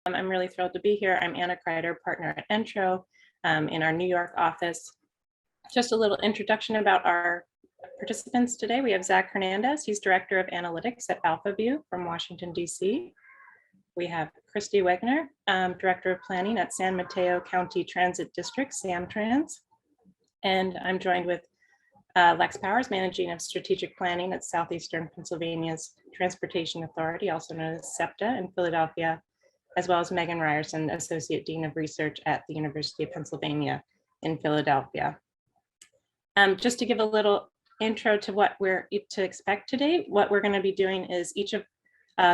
I'm really thrilled to be here. I'm Anna Kreider, partner at Entro in our New York office. Just a little introduction about our participants today. We have Zach Hernandez. He's Director of Analytics at AlphaView from Washington, D.C. We have Christy Wegener, Director of Planning at San Mateo County Transit District, Samtrans. And I'm joined with Lex Powers, Managing of Strategic Planning at Southeastern Pennsylvania's Transportation Authority, also known as SEPTA in Philadelphia, as well as Megan Ryerson, Associate Dean of Research at the University of Pennsylvania in Philadelphia. Just to give a little intro to what we're to expect today, what we're going to be doing is each of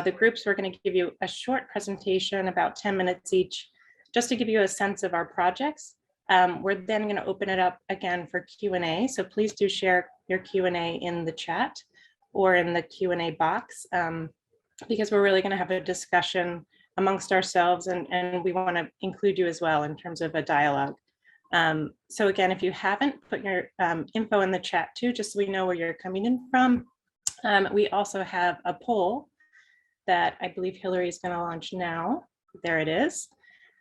the groups, we're going to give you a short presentation, about 10 minutes each, just to give you a sense of our projects. We're then going to open it up again for Q&A. So please do share your Q&A in the chat or in the Q&A box, because we're really going to have a discussion amongst ourselves, and we want to include you as well in terms of a dialogue. So again, if you haven't, put your info in the chat too, just so we know where you're coming in from. We also have a poll that I believe Hillary is going to launch now. There it is.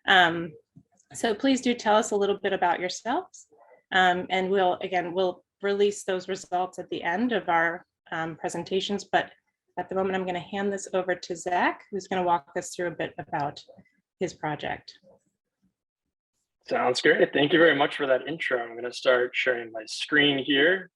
So please do tell us a little bit about yourselves, and we'll release those results at the end of our presentations. But at the moment, I'm going to hand this over to Zach, who's going to walk us through a bit about his project. Sounds great. Thank you very much for that intro. I'm going to start sharing my screen here.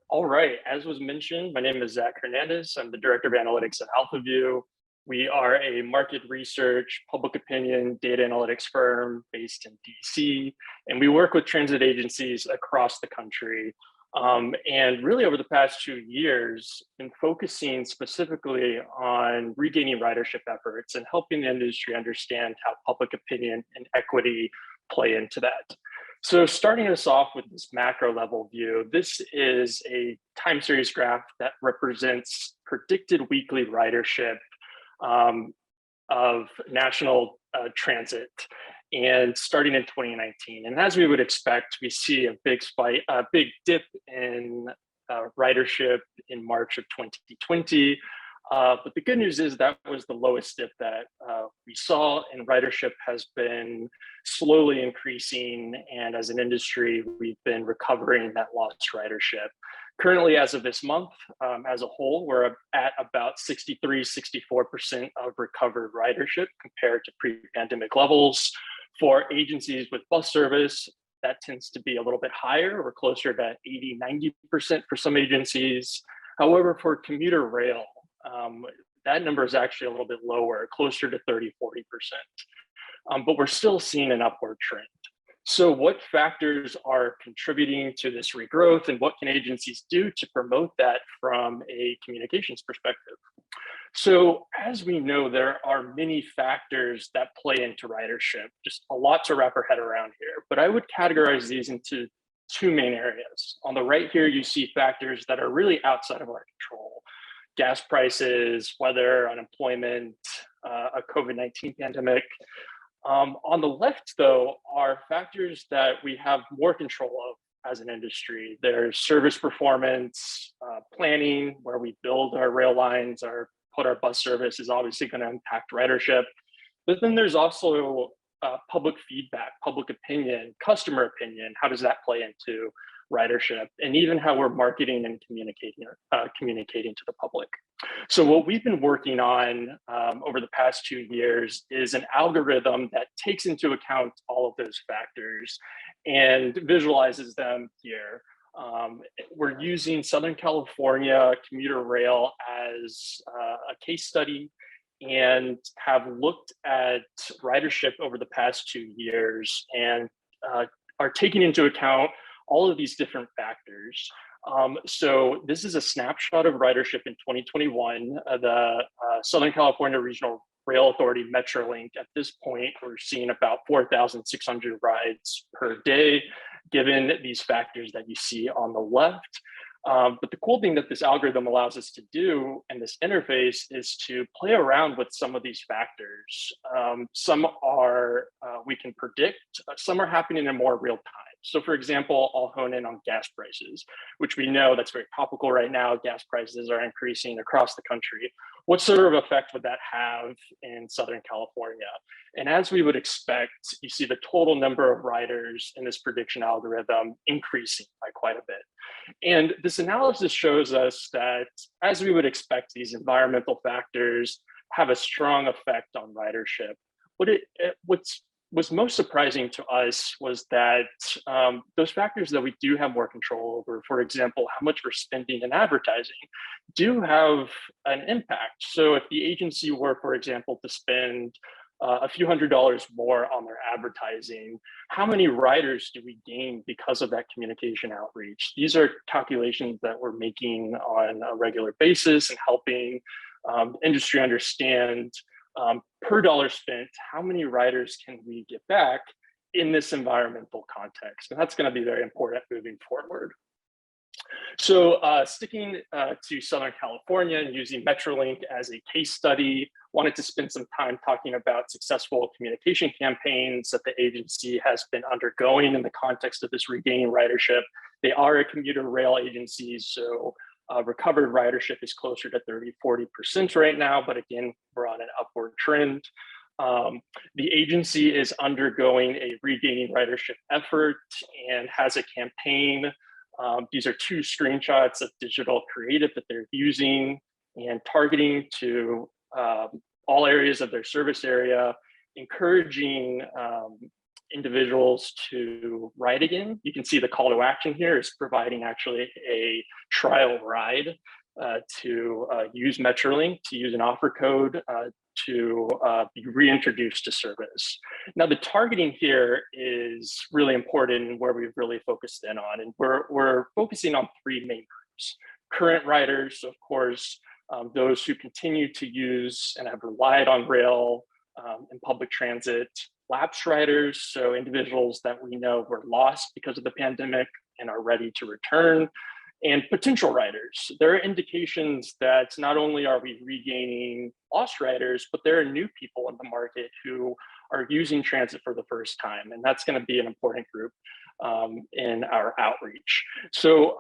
All right, as was mentioned, my name is Zach Hernandez. I'm the Director of Analytics at AlphaView. We are a market research, public opinion, data analytics firm based in DC, and we work with transit agencies across the country. And really over the past 2 years, been focusing specifically on regaining ridership efforts and helping the industry understand how public opinion and equity play into that. So starting us off with this macro level view, this is a time series graph that represents predicted weekly ridership of national transit, and starting in 2019. And as we would expect, we see a big spike, a big dip in ridership in March of 2020. But the good news is that was the lowest dip that we saw, and ridership has been slowly increasing. And as an industry, we've been recovering that lost ridership. Currently, as of this month, as a whole, we're at about 63–64% of recovered ridership compared to pre-pandemic levels. For agencies with bus service, that tends to be a little bit higher. We're closer to 80–90% for some agencies. However, for commuter rail, that number is actually a little bit lower, closer to 30–40%. But we're still seeing an upward trend. So what factors are contributing to this regrowth, and what can agencies do to promote that from a communications perspective? So as we know, there are many factors that play into ridership, just a lot to wrap our head around here, but I would categorize these into two main areas. On the right here, you see factors that are really outside of our control: gas prices, weather, unemployment, a COVID-19 pandemic. On the left, though, are factors that we have more control of as an industry. There's service performance, planning, where we build our rail lines, put our bus service is obviously going to impact ridership. But then there's also public feedback, public opinion, customer opinion. How does that play into ridership, and even how we're marketing and communicating to the public? So what we've been working on over the past 2 years is an algorithm that takes into account all of those factors and visualizes them here. We're using Southern California commuter rail as a case study, and have looked at ridership over the past 2 years, and are taking into account all of these different factors. So this is a snapshot of ridership in 2021. The Southern California Regional Rail Authority Metrolink, at this point, we're seeing about 4,600 rides per day, given these factors that you see on the left. But the cool thing that this algorithm allows us to do, and this interface, is to play around with some of these factors. Some are we can predict, some are happening in more real time. So for example, I'll hone in on gas prices, which we know that's very topical right now. Gas prices are increasing across the country. What sort of effect would that have in Southern California? And as we would expect, you see the total number of riders in this prediction algorithm increasing by quite a bit. And this analysis shows us that, as we would expect, these environmental factors have a strong effect on ridership. What's most surprising to us was that those factors that we do have more control over, for example, how much we're spending in advertising, do have an impact. So if the agency were, for example, to spend a few $100s more on their advertising, how many riders do we gain because of that communication outreach? These are calculations that we're making on a regular basis and helping industry understand per dollar spent, how many riders can we get back in this environmental context? And that's going to be very important moving forward. So sticking to Southern California and using Metrolink as a case study, wanted to spend some time talking about successful communication campaigns that the agency has been undergoing in the context of this regaining ridership. They are a commuter rail agency, so recovered ridership is closer to 30–40% right now, but again, we're on an upward trend. The agency is undergoing a regaining ridership effort and has a campaign. These are two screenshots of digital creative that they're using and targeting to all areas of their service area, encouraging individuals to ride again. You can see the call to action here is providing actually a trial ride to use Metrolink, to use an offer code to be reintroduced to service. Now, the targeting here is really important and where we've really focused in on, and we're focusing on three main groups. Current riders, of course, those who continue to use and have relied on rail and public transit. Lapsed riders, so individuals that we know were lost because of the pandemic and are ready to return. And potential riders. There are indications that not only are we regaining lost riders, but there are new people in the market who are using transit for the first time. And that's going to be an important group in our outreach. So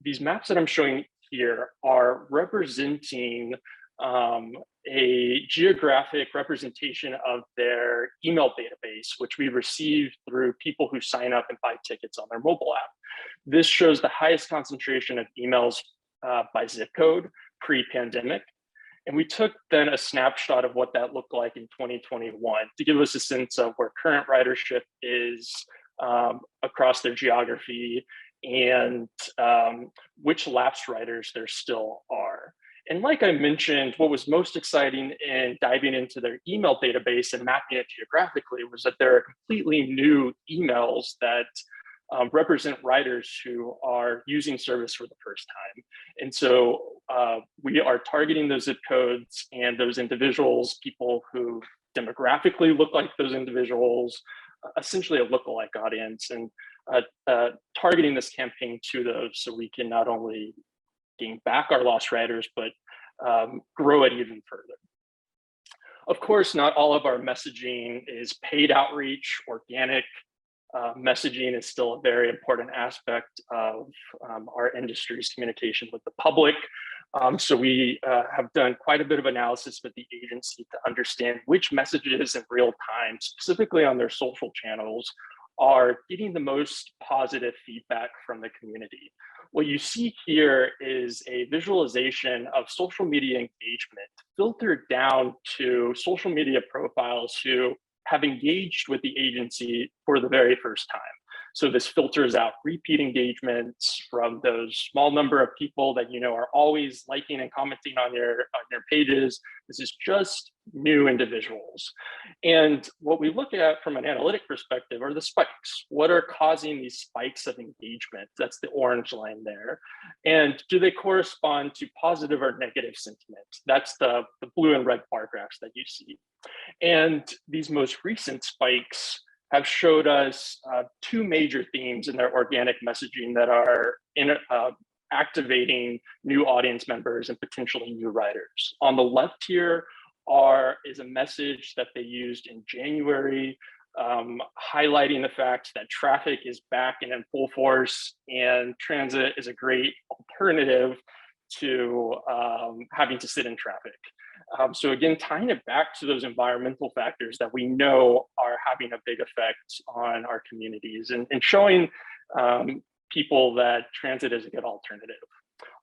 these maps that I'm showing here are representing a geographic representation of their email database, which we receive through people who sign up and buy tickets on their mobile app. This shows the highest concentration of emails by zip code pre-pandemic. And we took then a snapshot of what that looked like in 2021 to give us a sense of where current ridership is across their geography and which lapsed riders there still are. And like I mentioned, what was most exciting in diving into their email database and mapping it geographically was that there are completely new emails that represent riders who are using service for the first time. And so we are targeting those zip codes and those individuals, people who demographically look like those individuals, essentially a lookalike audience, and targeting this campaign to those so we can not only gain back our lost riders, but grow it even further. Of course, not all of our messaging is paid outreach. Organic messaging is still a very important aspect of our industry's communication with the public. So we have done quite a bit of analysis with the agency to understand which messages in real time, specifically on their social channels, are getting the most positive feedback from the community. What you see here is a visualization of social media engagement filtered down to social media profiles who have engaged with the agency for the very first time. So this filters out repeat engagements from those small number of people that you know are always liking and commenting on your pages. This is just new individuals. And what we look at from an analytic perspective are the spikes. What are causing these spikes of engagement? That's the orange line there. And do they correspond to positive or negative sentiment? That's the blue and red bar graphs that you see. And these most recent spikes have showed us two major themes in their organic messaging that are activating new audience members and potentially new riders. On the left here is a message that they used in January highlighting the fact that traffic is back and in full force, and transit is a great alternative to having to sit in traffic. So again, tying it back to those environmental factors that we know are having a big effect on our communities, and showing people that transit is a good alternative.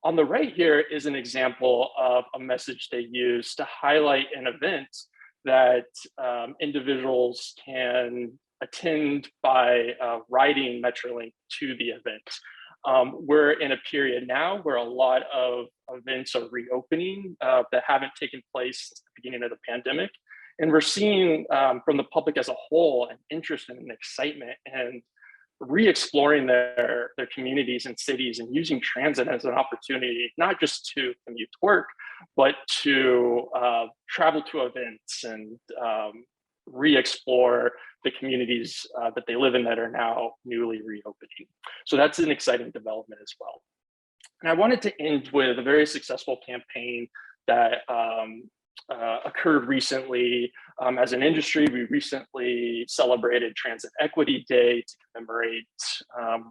On the right here is an example of a message they use to highlight an event that individuals can attend by riding Metrolink to the event. We're in a period now where a lot of events are reopening that haven't taken place since the beginning of the pandemic. And we're seeing from the public as a whole an interest and an excitement and re-exploring their communities and cities, and using transit as an opportunity, not just to commute to work, but to travel to events and re-explore the communities that they live in that are now newly reopening. So that's an exciting development as well. And I wanted to end with a very successful campaign that occurred recently. As an industry, we recently celebrated Transit Equity Day to commemorate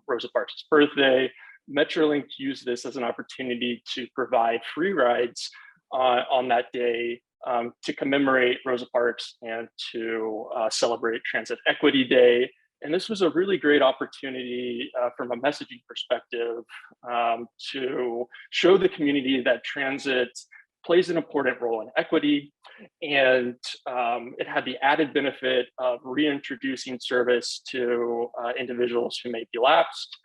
Rosa Parks' birthday. Metrolink used this as an opportunity to provide free rides on that day to commemorate Rosa Parks and to celebrate Transit Equity Day. And this was a really great opportunity from a messaging perspective to show the community that transit plays an important role in equity. And it had the added benefit of reintroducing service to individuals who may be lapsed,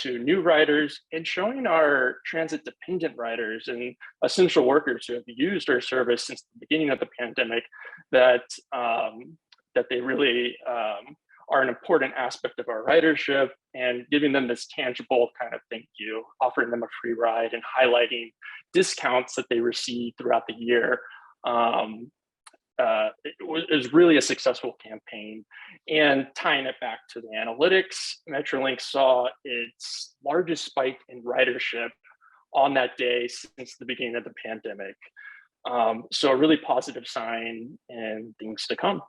to new riders, and showing our transit dependent riders and essential workers who have used our service since the beginning of the pandemic that that they really are an important aspect of our ridership, and giving them this tangible kind of thank you, offering them a free ride and highlighting discounts that they receive throughout the year. It was really a successful campaign. And tying it back to the analytics, Metrolink saw its largest spike in ridership on that day since the beginning of the pandemic. So a really positive sign and things to come.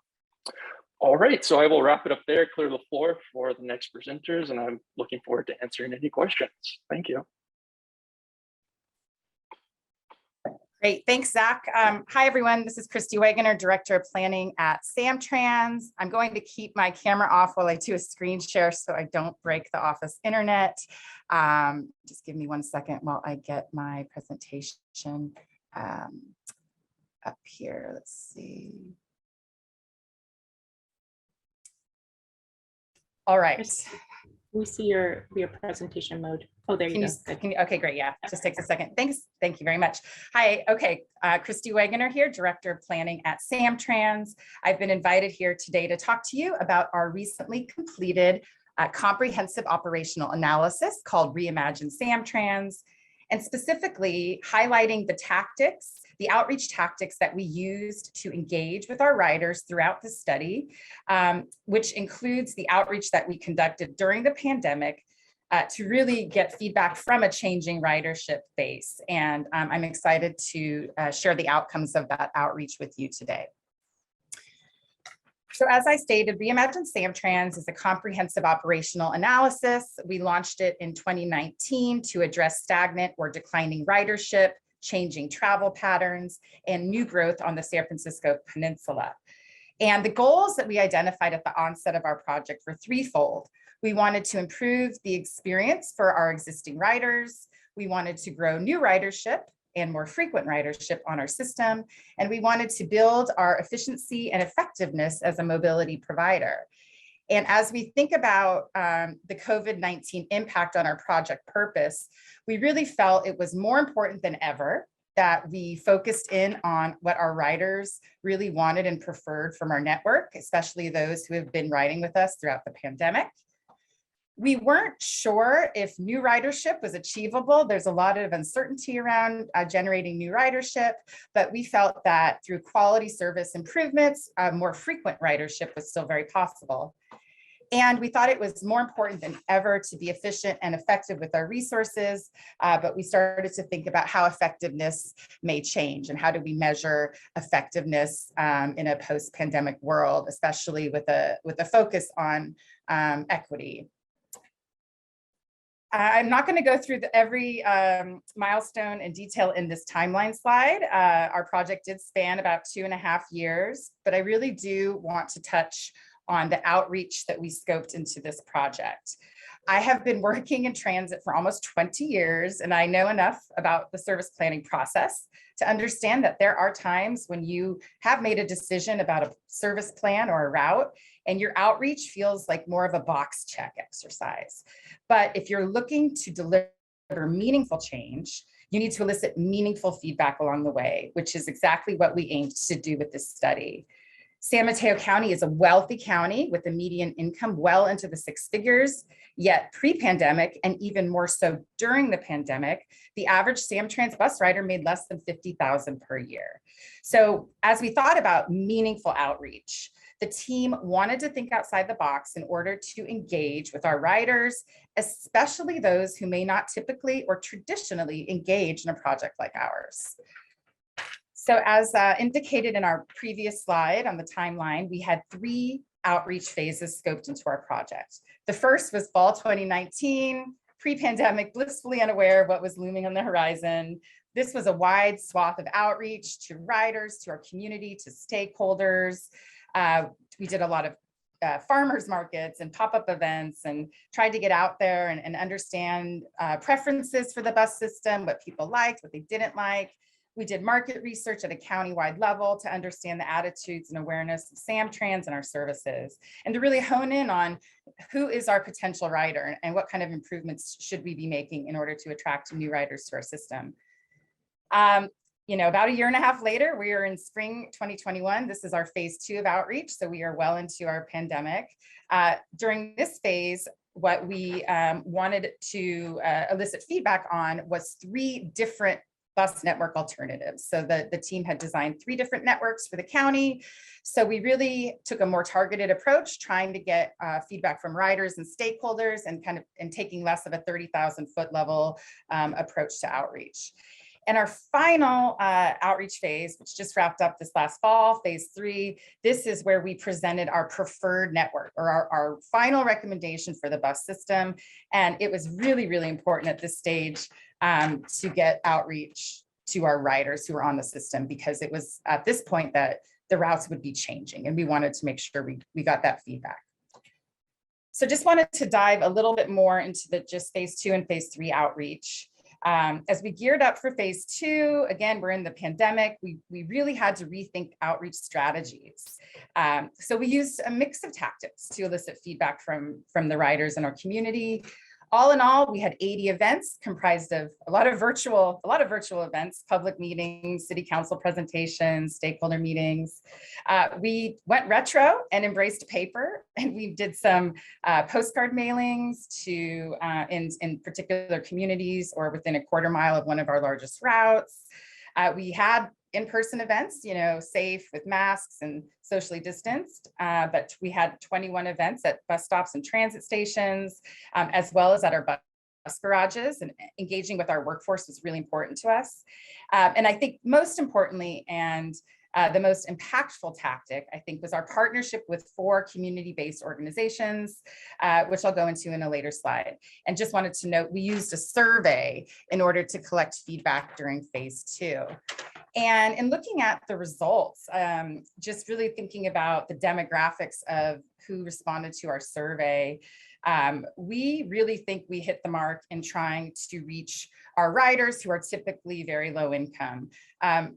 All right, so I will wrap it up there, clear the floor for the next presenters, and I'm looking forward to answering any questions. Thank you. Great, thanks, Zach. Hi, everyone. This is Christy Wegener, Director of Planning at Samtrans. I'm going to keep my camera off while I do a screen share so I don't break the office internet. Just give me 1 second while I get my presentation up here. Let's see. All right. We see your presentation mode. Oh, there you go. Okay, great. Yeah, just takes a second. Thanks. Thank you very much. Hi. Okay. Christy Wegener here, Director of Planning at Samtrans. I've been invited here today to talk to you about our recently completed comprehensive operational analysis called Reimagine Samtrans, and specifically highlighting the tactics, the outreach tactics that we used to engage with our riders throughout the study, which includes the outreach that we conducted during the pandemic to really get feedback from a changing ridership base. And I'm excited to share the outcomes of that outreach with you today. So as I stated, Reimagine Samtrans is a comprehensive operational analysis. We launched it in 2019 to address stagnant or declining ridership, changing travel patterns, and new growth on the San Francisco Peninsula. And the goals that we identified at the onset of our project were threefold. We wanted to improve the experience for our existing riders. We wanted to grow new ridership and more frequent ridership on our system. And we wanted to build our efficiency and effectiveness as a mobility provider. And as we think about the COVID-19 impact on our project purpose, we really felt it was more important than ever that we focused in on what our riders really wanted and preferred from our network, especially those who have been riding with us throughout the pandemic. We weren't sure if new ridership was achievable. There's a lot of uncertainty around generating new ridership, but we felt that through quality service improvements, more frequent ridership was still very possible. And we thought it was more important than ever to be efficient and effective with our resources, but we started to think about how effectiveness may change and how do we measure effectiveness in a post-pandemic world, especially with a focus on equity. I'm not going to go through every milestone in detail in this timeline slide. Our project did span about 2.5 years, but I really do want to touch on the outreach that we scoped into this project. I have been working in transit for almost 20 years, and I know enough about the service planning process to understand that there are times when you have made a decision about a service plan or a route, and your outreach feels like more of a box check exercise. But if you're looking to deliver meaningful change, you need to elicit meaningful feedback along the way, which is exactly what we aimed to do with this study. San Mateo County is a wealthy county with a median income well into the 6 figures, yet pre-pandemic and even more so during the pandemic, the average Samtrans bus rider made less than $50,000 per year. So as we thought about meaningful outreach, the team wanted to think outside the box in order to engage with our riders, especially those who may not typically or traditionally engage in a project like ours. So as indicated in our previous slide on the timeline, we had 3 outreach phases scoped into our project. The first was fall 2019, pre-pandemic, blissfully unaware of what was looming on the horizon. This was a wide swath of outreach to riders, to our community, to stakeholders. We did a lot of farmers markets and pop-up events and tried to get out there and understand preferences for the bus system, what people liked, what they didn't like. We did market research at a countywide level to understand the attitudes and awareness of Samtrans and our services, and to really hone in on who is our potential rider and what kind of improvements should we be making in order to attract new riders to our system. About 1.5 years later, we are in spring 2021. This is our phase 2 of outreach, so we are well into our pandemic. During this phase, what we wanted to elicit feedback on was 3 different bus network alternatives. So the team had designed 3 different networks for the county. So we really took a more targeted approach, trying to get feedback from riders and stakeholders and taking less of a 30,000 foot level approach to outreach. And our final outreach phase, which just wrapped up this last fall, phase 3, this is where we presented our preferred network, or our final recommendation for the bus system. And it was really, really important at this stage to get outreach to our riders who are on the system, because it was at this point that the routes would be changing, and we wanted to make sure we got that feedback. So just wanted to dive a little bit more into the just phase 2 and phase 3 outreach. As we geared up for phase 2, again, we're in the pandemic, we really had to rethink outreach strategies. So we used a mix of tactics to elicit feedback from the riders in our community. All in all, we had 80 events comprised of a lot of virtual events, public meetings, city council presentations, stakeholder meetings. We went retro and embraced paper, and we did some postcard mailings to in particular communities or within a 1/4 mile of one of our largest routes. We had in-person events, safe with masks and socially distanced, but we had 21 events at bus stops and transit stations, as well as at our bus garages, and engaging with our workforce was really important to us. And I think most importantly, and the most impactful tactic, I think, was our partnership with 4 community-based organizations, which I'll go into in a later slide. And just wanted to note, we used a survey in order to collect feedback during phase 2. And in looking at the results, just really thinking about the demographics of who responded to our survey, we really think we hit the mark in trying to reach our riders who are typically very low income.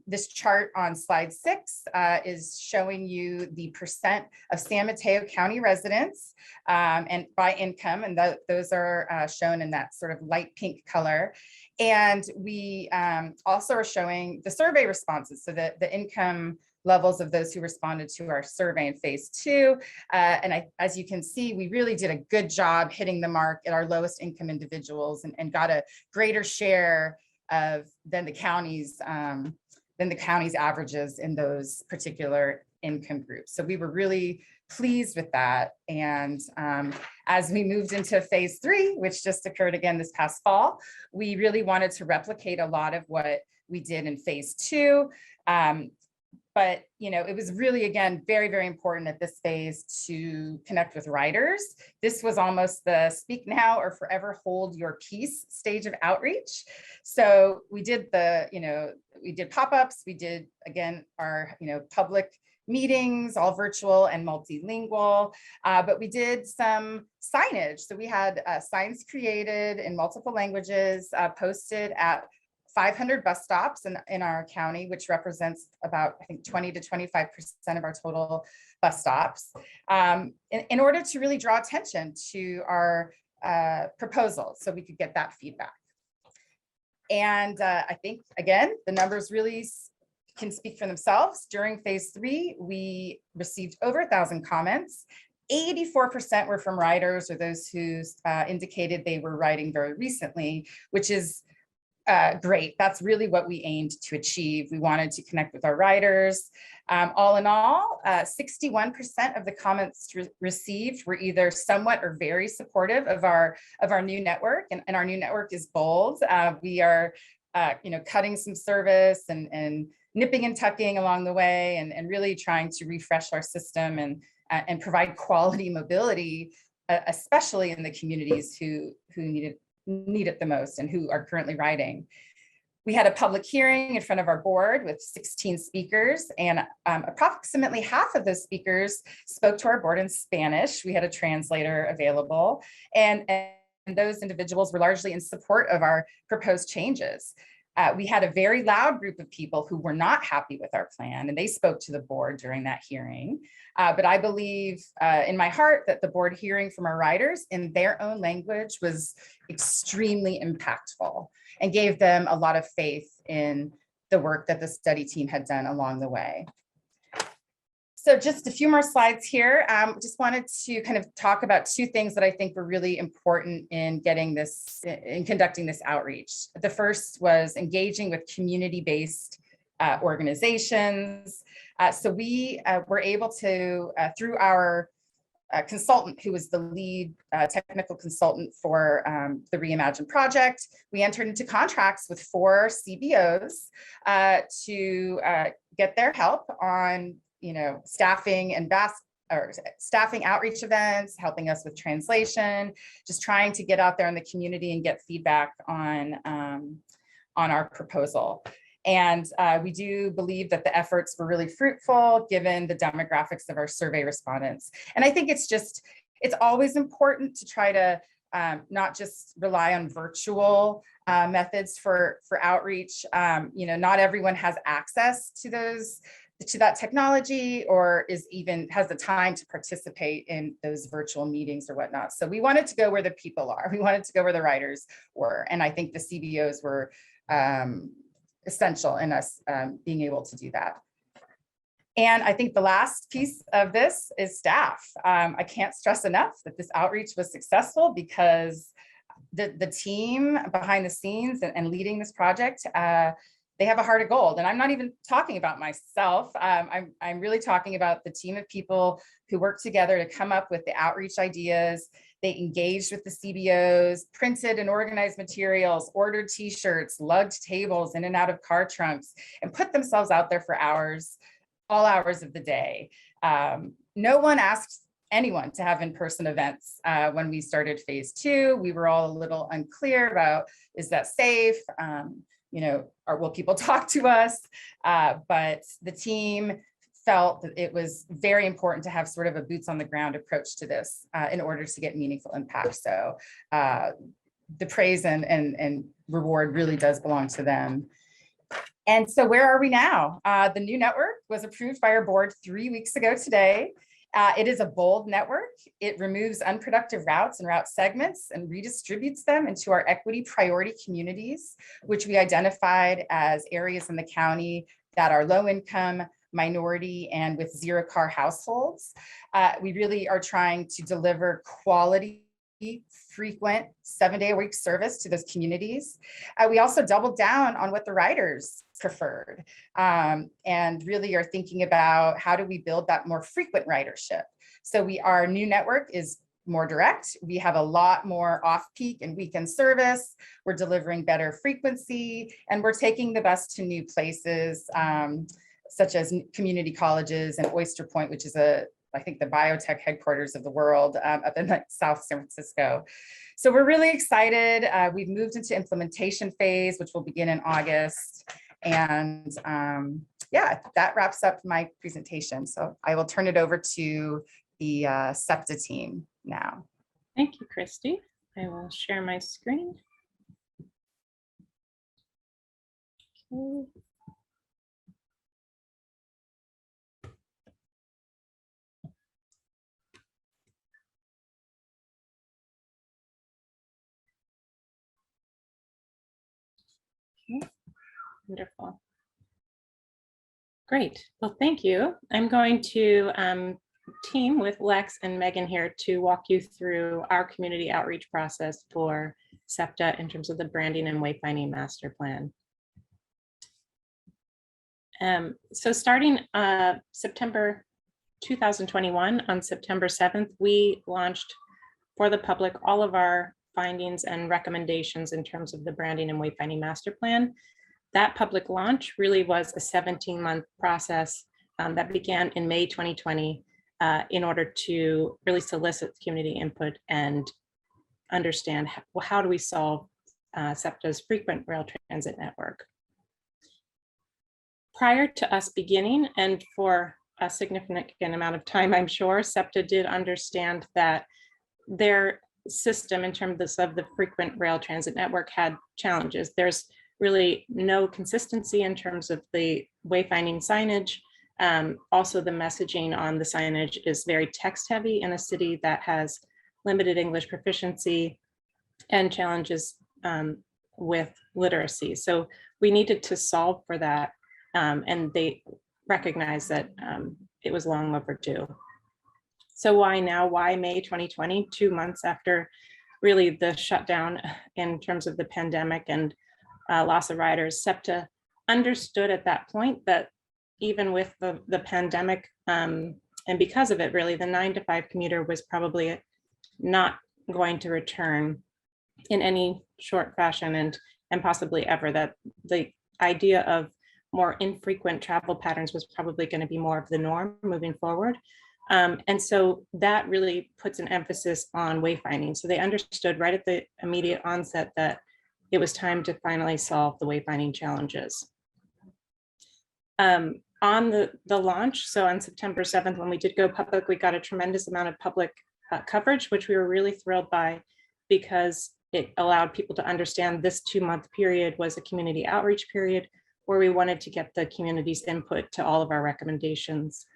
This chart on slide 6 is showing you the percent of San Mateo County residents and by income, and those are shown in that sort of light pink color. And we also are showing the survey responses, so the income levels of those who responded to our survey in phase 2. And as you can see, we really did a good job hitting the mark at our lowest income individuals, and got a greater share than the county's averages in those particular income groups. So we were really pleased with that. And as we moved into phase 3, which just occurred again this past fall, we really wanted to replicate a lot of what we did in phase 2. But it was really, again, very, very important at this phase to connect with writers. This was almost the speak now or forever hold your peace stage of outreach. So we did we did pop-ups. We did, again, our, public meetings, all virtual and multilingual, but we did some signage. So we had signs created in multiple languages, posted at 500 bus stops in our county, which represents about, I think, 20 to 25% of our total bus stops, in order to really draw attention to our proposal so we could get that feedback. And I think, again, the numbers really can speak for themselves. During phase 3, we received over 1,000 comments. 84% were from writers or those who indicated they were writing very recently, which is great. That's really what we aimed to achieve. We wanted to connect with our writers. All in all, 61% of the comments received were either somewhat or very supportive of our new network, and our new network is bold. We are, cutting some service and nipping and tucking along the way, and really trying to refresh our system and provide quality mobility, especially in the communities who need it the most and who are currently writing. We had a public hearing in front of our board with 16 speakers, and approximately half of those speakers spoke to our board in Spanish. We had a translator available, and those individuals were largely in support of our proposed changes. We had a very loud group of people who were not happy with our plan, and they spoke to the board during that hearing. But I believe in my heart that the board hearing from our writers in their own language was extremely impactful and gave them a lot of faith in the work that the study team had done along the way. So just a few more slides here. Just wanted to kind of talk about 2 things that I think were really important in conducting this outreach. The first was engaging with community-based organizations. So we were able to, through our consultant, who was the lead technical consultant for the Reimagine project, we entered into contracts with 4 CBOs to get their help on staffing and staffing outreach events, helping us with translation, just trying to get out there in the community and get feedback on our proposal. And we do believe that the efforts were really fruitful given the demographics of our survey respondents. And I think it's always important to try to not just rely on virtual methods for outreach. Not everyone has access to that technology or has the time to participate in those virtual meetings or whatnot. So we wanted to go where the people are. We wanted to go where the writers were. And I think the CBOs were essential in us being able to do that. And I think the last piece of this is staff. I can't stress enough that this outreach was successful because the team behind the scenes and leading this project, they have a heart of gold. And I'm not even talking about myself. I'm really talking about the team of people who worked together to come up with the outreach ideas. They engaged with the CBOs, printed and organized materials, ordered t-shirts, lugged tables in and out of car trunks, and put themselves out there for hours, all hours of the day. No one asked anyone to have in-person events. When we started phase 2, we were all a little unclear about, is that safe? Or will people talk to us? But the team felt that it was very important to have sort of a boots on the ground approach to this in order to get meaningful impact. So the praise and reward really does belong to them. And so where are we now? The new network was approved by our board 3 weeks ago today. It is a bold network. It removes unproductive routes and route segments and redistributes them into our equity priority communities, which we identified as areas in the county that are low income, minority, and with 0-car households. We really are trying to deliver quality frequent 7-day-a-week service to those communities. We also doubled down on what the riders preferred, and really are thinking about how do we build that more frequent ridership. So our new network is more direct. We have a lot more off-peak and weekend service. We're delivering better frequency, and we're taking the bus to new places, such as community colleges and Oyster Point, which is I think the biotech headquarters of the world, up in South San Francisco. So we're really excited. We've moved into implementation phase, which will begin in August. And yeah, that wraps up my presentation. So I will turn it over to the SEPTA team now. Thank you, Christy. I will share my screen. Okay. Wonderful. Great. Well, thank you. I'm going to team with Lex and Megan here to walk you through our community outreach process for SEPTA in terms of the branding and wayfinding master plan. So starting September 2021, on September 7th, we launched for the public all of our findings and recommendations in terms of the branding and wayfinding master plan. That public launch really was a 17-month process that began in May 2020 in order to really solicit community input and understand how do we solve SEPTA's frequent rail transit network. Prior to us beginning, and for a significant amount of time, I'm sure, SEPTA did understand that their system in terms of the frequent rail transit network had challenges. There's really no consistency in terms of the wayfinding signage. Also, the messaging on the signage is very text heavy in a city that has limited English proficiency and challenges with literacy. So we needed to solve for that, and they recognized that it was long overdue. So why now? Why May 2020, 2 months after really the shutdown in terms of the pandemic and loss of riders? SEPTA understood at that point that even with the pandemic, and because of it, really, the 9-to-5 commuter was probably not going to return in any short fashion and possibly ever, that the idea of more infrequent travel patterns was probably going to be more of the norm moving forward. And so that really puts an emphasis on wayfinding. So they understood right at the immediate onset that it was time to finally solve the wayfinding challenges. On the launch, so on September 7th, when we did go public, we got a tremendous amount of public coverage, which we were really thrilled by, because it allowed people to understand this 2-month period was a community outreach period where we wanted to get the community's input to all of our recommendations.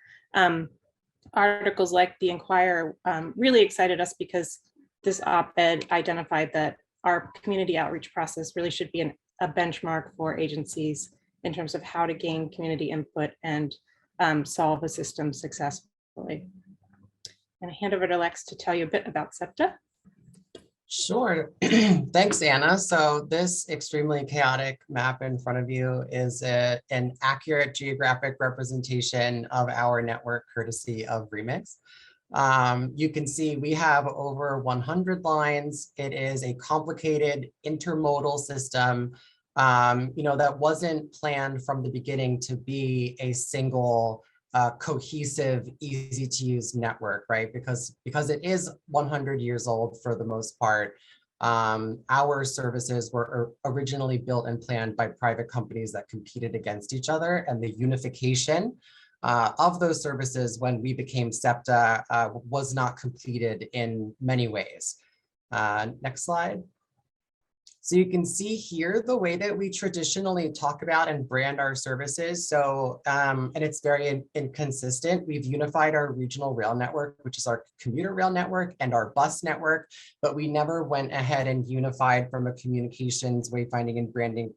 Articles like the Inquirer really excited us because this op-ed identified that our community outreach process really should be a benchmark for agencies in terms of how to gain community input and solve a system successfully. And I hand over to Lex to tell you a bit about SEPTA. Sure. Thanks, Anna. So this extremely chaotic map in front of you is an accurate geographic representation of our network, courtesy of Remix. You can see we have over 100 lines. It is a complicated intermodal system, that wasn't planned from the beginning to be a single cohesive, easy to use network, right? Because it is 100 years old for the most part. Our services were originally built and planned by private companies that competed against each other, and the unification of those services when we became SEPTA was not completed in many ways. Next slide. So you can see here the way that we traditionally talk about and brand our services. So, and it's very inconsistent. We've unified our regional rail network, which is our commuter rail network, and our bus network, but we never went ahead and unified from a communications, wayfinding, and branding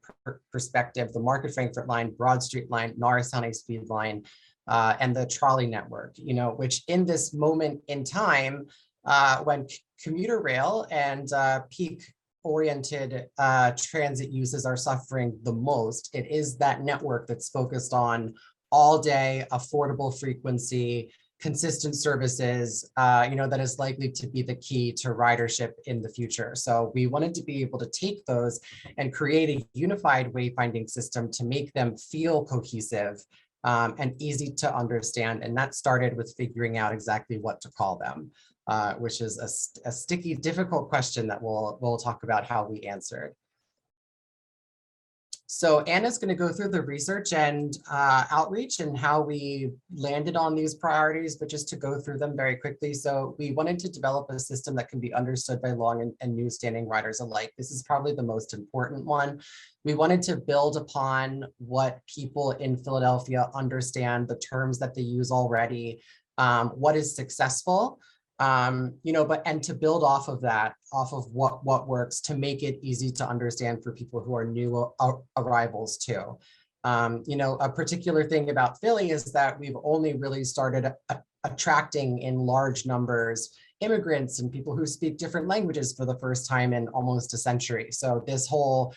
perspective, the Market Frankfurt line, Broad Street line, Norristown high-speed line, and the trolley network, which in this moment in time, when commuter rail and peak oriented transit uses are suffering the most. It is that network that's focused on all day, affordable frequency, consistent services, that is likely to be the key to ridership in the future. So we wanted to be able to take those and create a unified wayfinding system to make them feel cohesive and easy to understand. And that started with figuring out exactly what to call them, which is a sticky, difficult question that we'll talk about how we answered. So Anna's going to go through the research and outreach and how we landed on these priorities, but just to go through them very quickly. So we wanted to develop a system that can be understood by long and new standing riders alike. This is probably the most important one. We wanted to build upon what people in Philadelphia understand, the terms that they use already, what is successful, and to build off of that, off of what works, to make it easy to understand for people who are new arrivals too. A particular thing about Philly is that we've only really started attracting in large numbers immigrants and people who speak different languages for the first time in almost a century. So this whole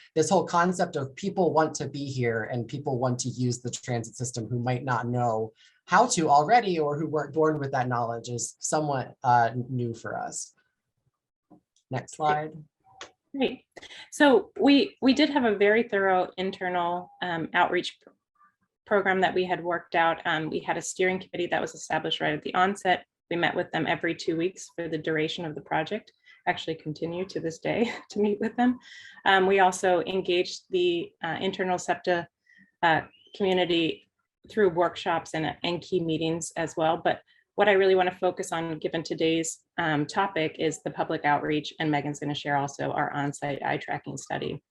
concept of people want to be here and people want to use the transit system who might not know how to already or who weren't born with that knowledge is somewhat new for us. Next slide. Great. So we did have a very thorough internal outreach program that we had worked out. We had a steering committee that was established right at the onset. We met with them every 2 weeks for the duration of the project, actually continue to this day to meet with them. We also engaged the internal SEPTA community through workshops and key meetings as well. But what I really want to focus on, given today's topic, is the public outreach, and Megan's going to share also our on-site eye tracking study.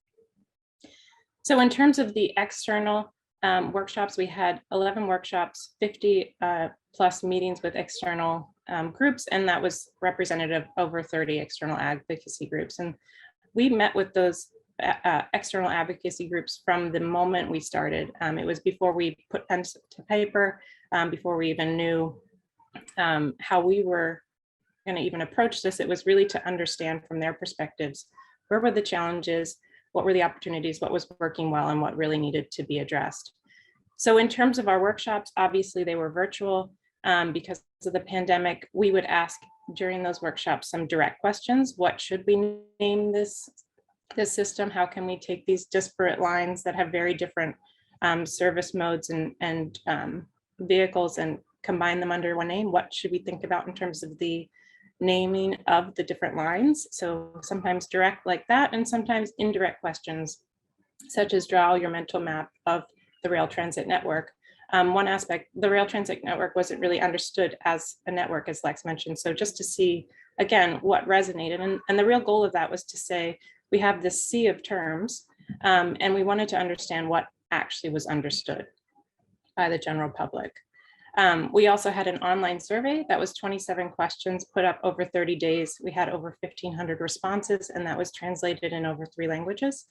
So in terms of the external workshops, we had 11 workshops, 50 plus meetings with external groups, and that was representative of over 30 external advocacy groups. And we met with those external advocacy groups from the moment we started. It was before we put pen to paper, before we even knew how we were going to even approach this. It was really to understand from their perspectives, where were the challenges, what were the opportunities, what was working well, and what really needed to be addressed. So in terms of our workshops, obviously they were virtual because of the pandemic. We would ask during those workshops some direct questions. What should we name this system? How can we take these disparate lines that have very different service modes and vehicles and combine them under one name? What should we think about in terms of the naming of the different lines? So sometimes direct like that, and sometimes indirect questions, such as draw your mental map of the rail transit network. One aspect, the rail transit network wasn't really understood as a network, as Lex mentioned. So just to see, again, what resonated. And the real goal of that was to say, we have this sea of terms, and we wanted to understand what actually was understood by the general public. We also had an online survey that was 27 questions put up over 30 days. We had over 1,500 responses, and that was translated in over 3 languages.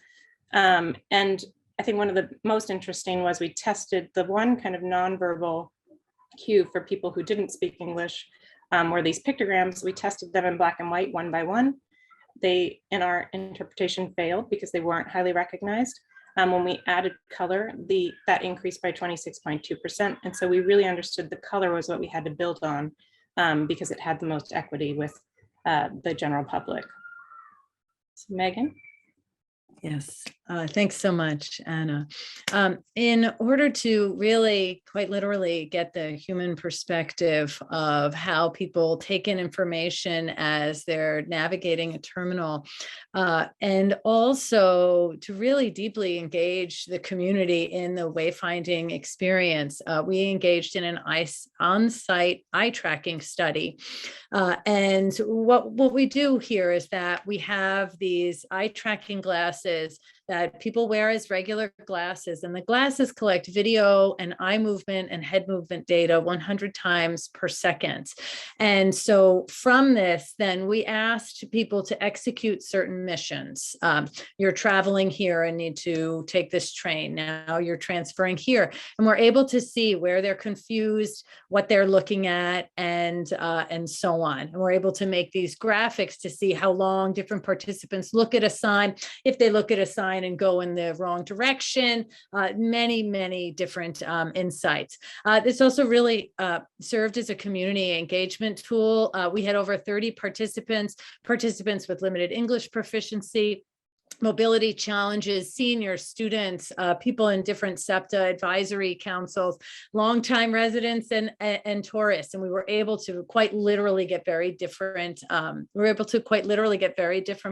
And I think one of the most interesting was we tested the one kind of nonverbal cue for people who didn't speak English, were these pictograms. We tested them in black and white, one by one. They, in our interpretation, failed because they weren't highly recognized. When we added color, that increased by 26.2%. And so we really understood the color was what we had to build on because it had the most equity with the general public. So Megan? Yes, thanks so much, Anna. In order to really, quite literally, get the human perspective of how people take in information as they're navigating a terminal, and also to really deeply engage the community in the wayfinding experience, we engaged in an on-site eye tracking study. And what we do here is that we have these eye tracking glasses that people wear as regular glasses, and the glasses collect video and eye movement and head movement data 100 times per second. And so from this, then we asked people to execute certain missions. You're traveling here and need to take this train. Now you're transferring here. And we're able to see where they're confused, what they're looking at, and so on. And we're able to make these graphics to see how long different participants look at a sign, if they look at a sign and go in the wrong direction, many different insights. This also really served as a community engagement tool. We had over 30 participants with limited English proficiency, mobility challenges, seniors, students, people in different SEPTA advisory councils, longtime residents and tourists. And we were able to quite literally get very different,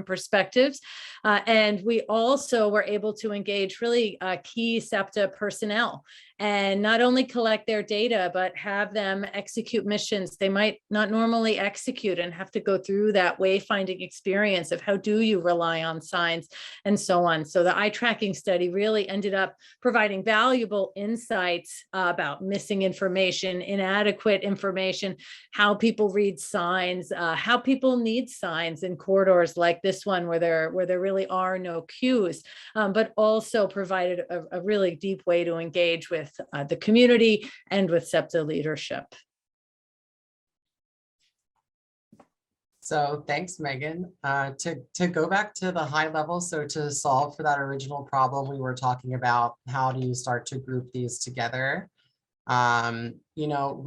perspectives. And we also were able to engage really key SEPTA personnel and not only collect their data, but have them execute missions they might not normally execute and have to go through that wayfinding experience of how do you rely on signs and so on. So the eye tracking study really ended up providing valuable insights about missing information, inadequate information, how people read signs, how people need signs in corridors like this one where there really are no cues, but also provided a really deep way to engage with the community and with SEPTA leadership. So thanks, Megan. To go back to the high level, so to solve for that original problem we were talking about, how do you start to group these together?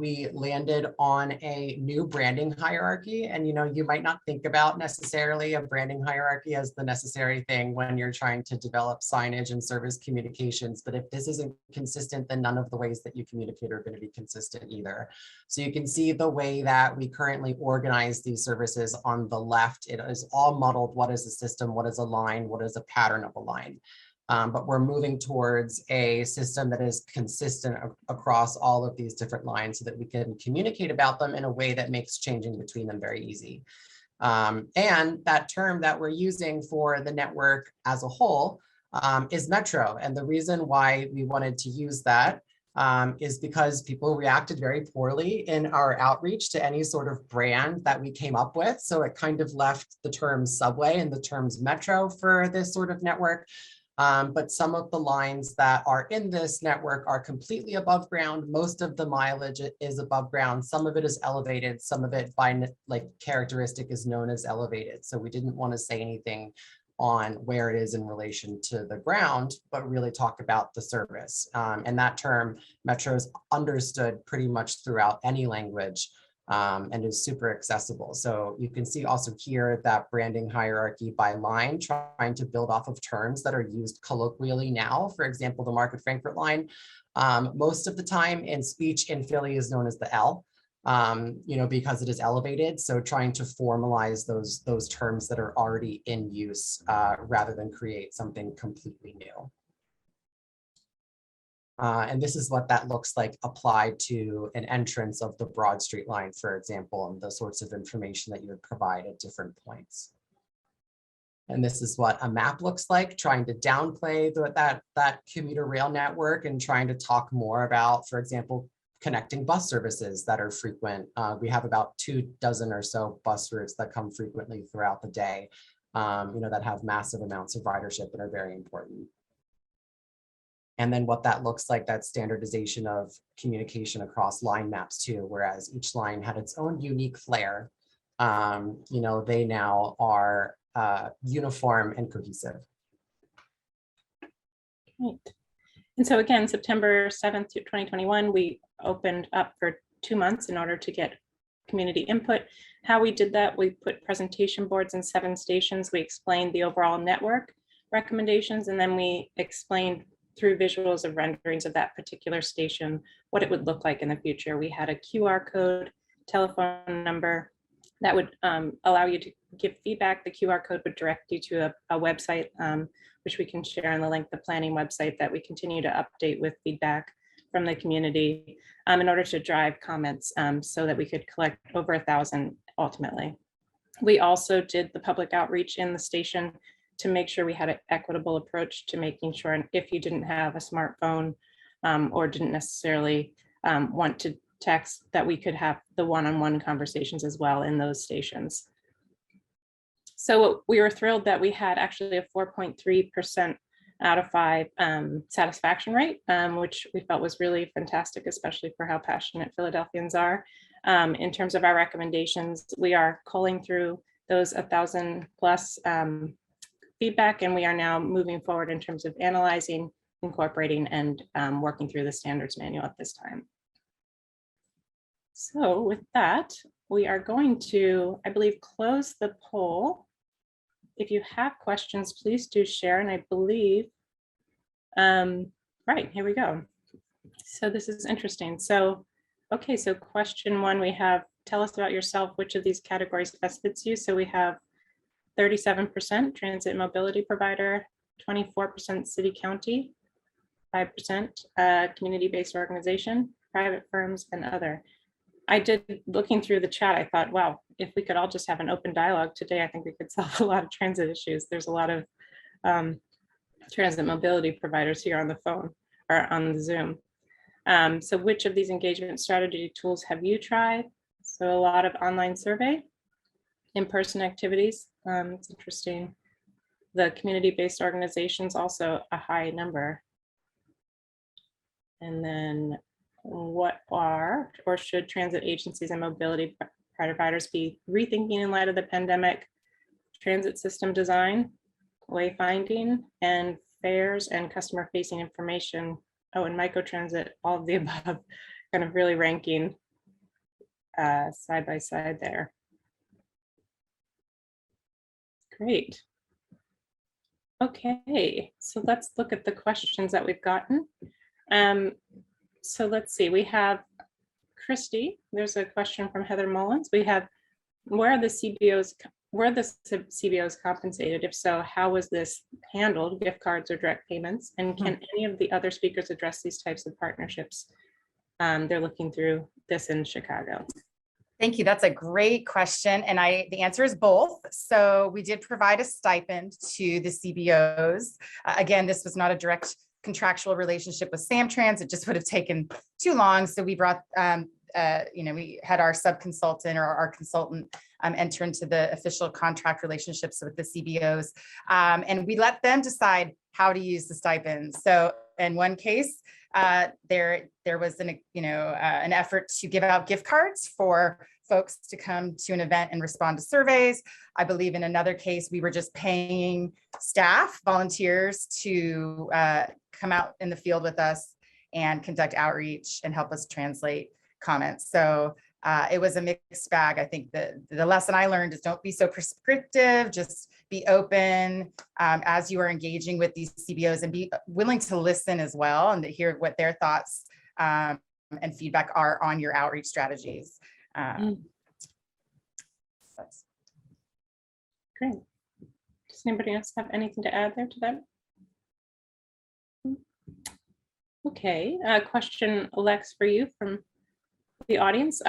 We landed on a new branding hierarchy, and you might not think about necessarily a branding hierarchy as the necessary thing when you're trying to develop signage and service communications. But if this isn't consistent, then none of the ways that you communicate are going to be consistent either. So you can see the way that we currently organize these services on the left. It is all muddled. What is a system? What is a line? What is a pattern of a line? But we're moving towards a system that is consistent across all of these different lines so that we can communicate about them in a way that makes changing between them very easy. And that term that we're using for the network as a whole is Metro. And the reason why we wanted to use that is because people reacted very poorly in our outreach to any sort of brand that we came up with. So it kind of left the term subway and the terms Metro for this sort of network. But some of the lines that are in this network are completely above ground. Most of the mileage is above ground. Some of it is elevated. Some of it by characteristic is known as elevated. So we didn't want to say anything on where it is in relation to the ground, but really talk about the service. And that term, Metro, is understood pretty much throughout any language. And is super accessible. So you can see also here that branding hierarchy by line, trying to build off of terms that are used colloquially now. For example, the Market Frankfurt line, most of the time in speech in Philly is known as the L, because it is elevated. So trying to formalize those terms that are already in use rather than create something completely new. And this is what that looks like applied to an entrance of the Broad Street line, for example, and the sorts of information that you would provide at different points. And this is what a map looks like, trying to downplay that commuter rail network and trying to talk more about, for example, connecting bus services that are frequent. We have about 24 or so bus routes that come frequently throughout the day, that have massive amounts of ridership and are very important. And then what that looks like, that standardization of communication across line maps too, whereas each line had its own unique flair. They now are uniform and cohesive. Great. And so again, September 7th, 2021, we opened up for 2 months in order to get community input. How we did that, we put presentation boards in 7 stations. We explained the overall network recommendations, and then we explained through visuals of renderings of that particular station, what it would look like in the future. We had a QR code, telephone number that would allow you to give feedback. The QR code would direct you to a website, which we can share on the link, the planning website that we continue to update with feedback from the community in order to drive comments so that we could collect over 1,000 ultimately. We also did the public outreach in the station to make sure we had an equitable approach to making sure, and if you didn't have a smartphone or didn't necessarily want to text, that we could have the one-on-one conversations as well in those stations. So we were thrilled that we had actually a 4.3% out of 5 satisfaction rate, which we felt was really fantastic, especially for how passionate Philadelphians are. In terms of our recommendations, we are culling through those 1,000 plus feedback, and we are now moving forward in terms of analyzing, incorporating, and working through the standards manual at this time. So with that, we are going to, I believe, close the poll. If you have questions, please do share. And I believe, right, here we go. So this is interesting. So, okay, so question 1, we have, tell us about yourself, which of these categories best fits you? So we have 37% transit mobility provider, 24% city county, 5% community-based organization, private firms, and other. I did, looking through the chat, I thought, wow, if we could all just have an open dialogue today, I think we could solve a lot of transit issues. There's a lot of transit mobility providers here on the phone or on the Zoom. So which of these engagement strategy tools have you tried? So a lot of online survey, in-person activities. It's interesting. The community-based organizations, also a high number. And then what are or should transit agencies and mobility providers be rethinking in light of the pandemic? Transit system design, wayfinding, and fares and customer facing information. Oh, and microtransit, all of the above, kind of really ranking side by side there. Great. Okay, so let's look at the questions that we've gotten. So let's see, we have Christy. There's a question from Heather Mullins. We have, where are the CBOs compensated? If so, how was this handled, gift cards or direct payments? And can any of the other speakers address these types of partnerships? They're looking through this in Chicago. Thank you. That's a great question. And the answer is both. So we did provide a stipend to the CBOs. Again, this was not a direct contractual relationship with Samtrans. It just would have taken too long. So we brought, we had our sub-consultant or our consultant enter into the official contract relationships with the CBOs. And we let them decide how to use the stipends. So in one case, there was an effort to give out gift cards for folks to come to an event and respond to surveys. I believe in another case, we were just paying staff, volunteers to come out in the field with us and conduct outreach and help us translate comments. So it was a mixed bag. I think the lesson I learned is don't be so prescriptive, just be open as you are engaging with these CBOs, and be willing to listen as well and to hear what their thoughts and feedback are on your outreach strategies. Great. Does anybody else have anything to add there to that? Okay, question, Lex, for you from the audience.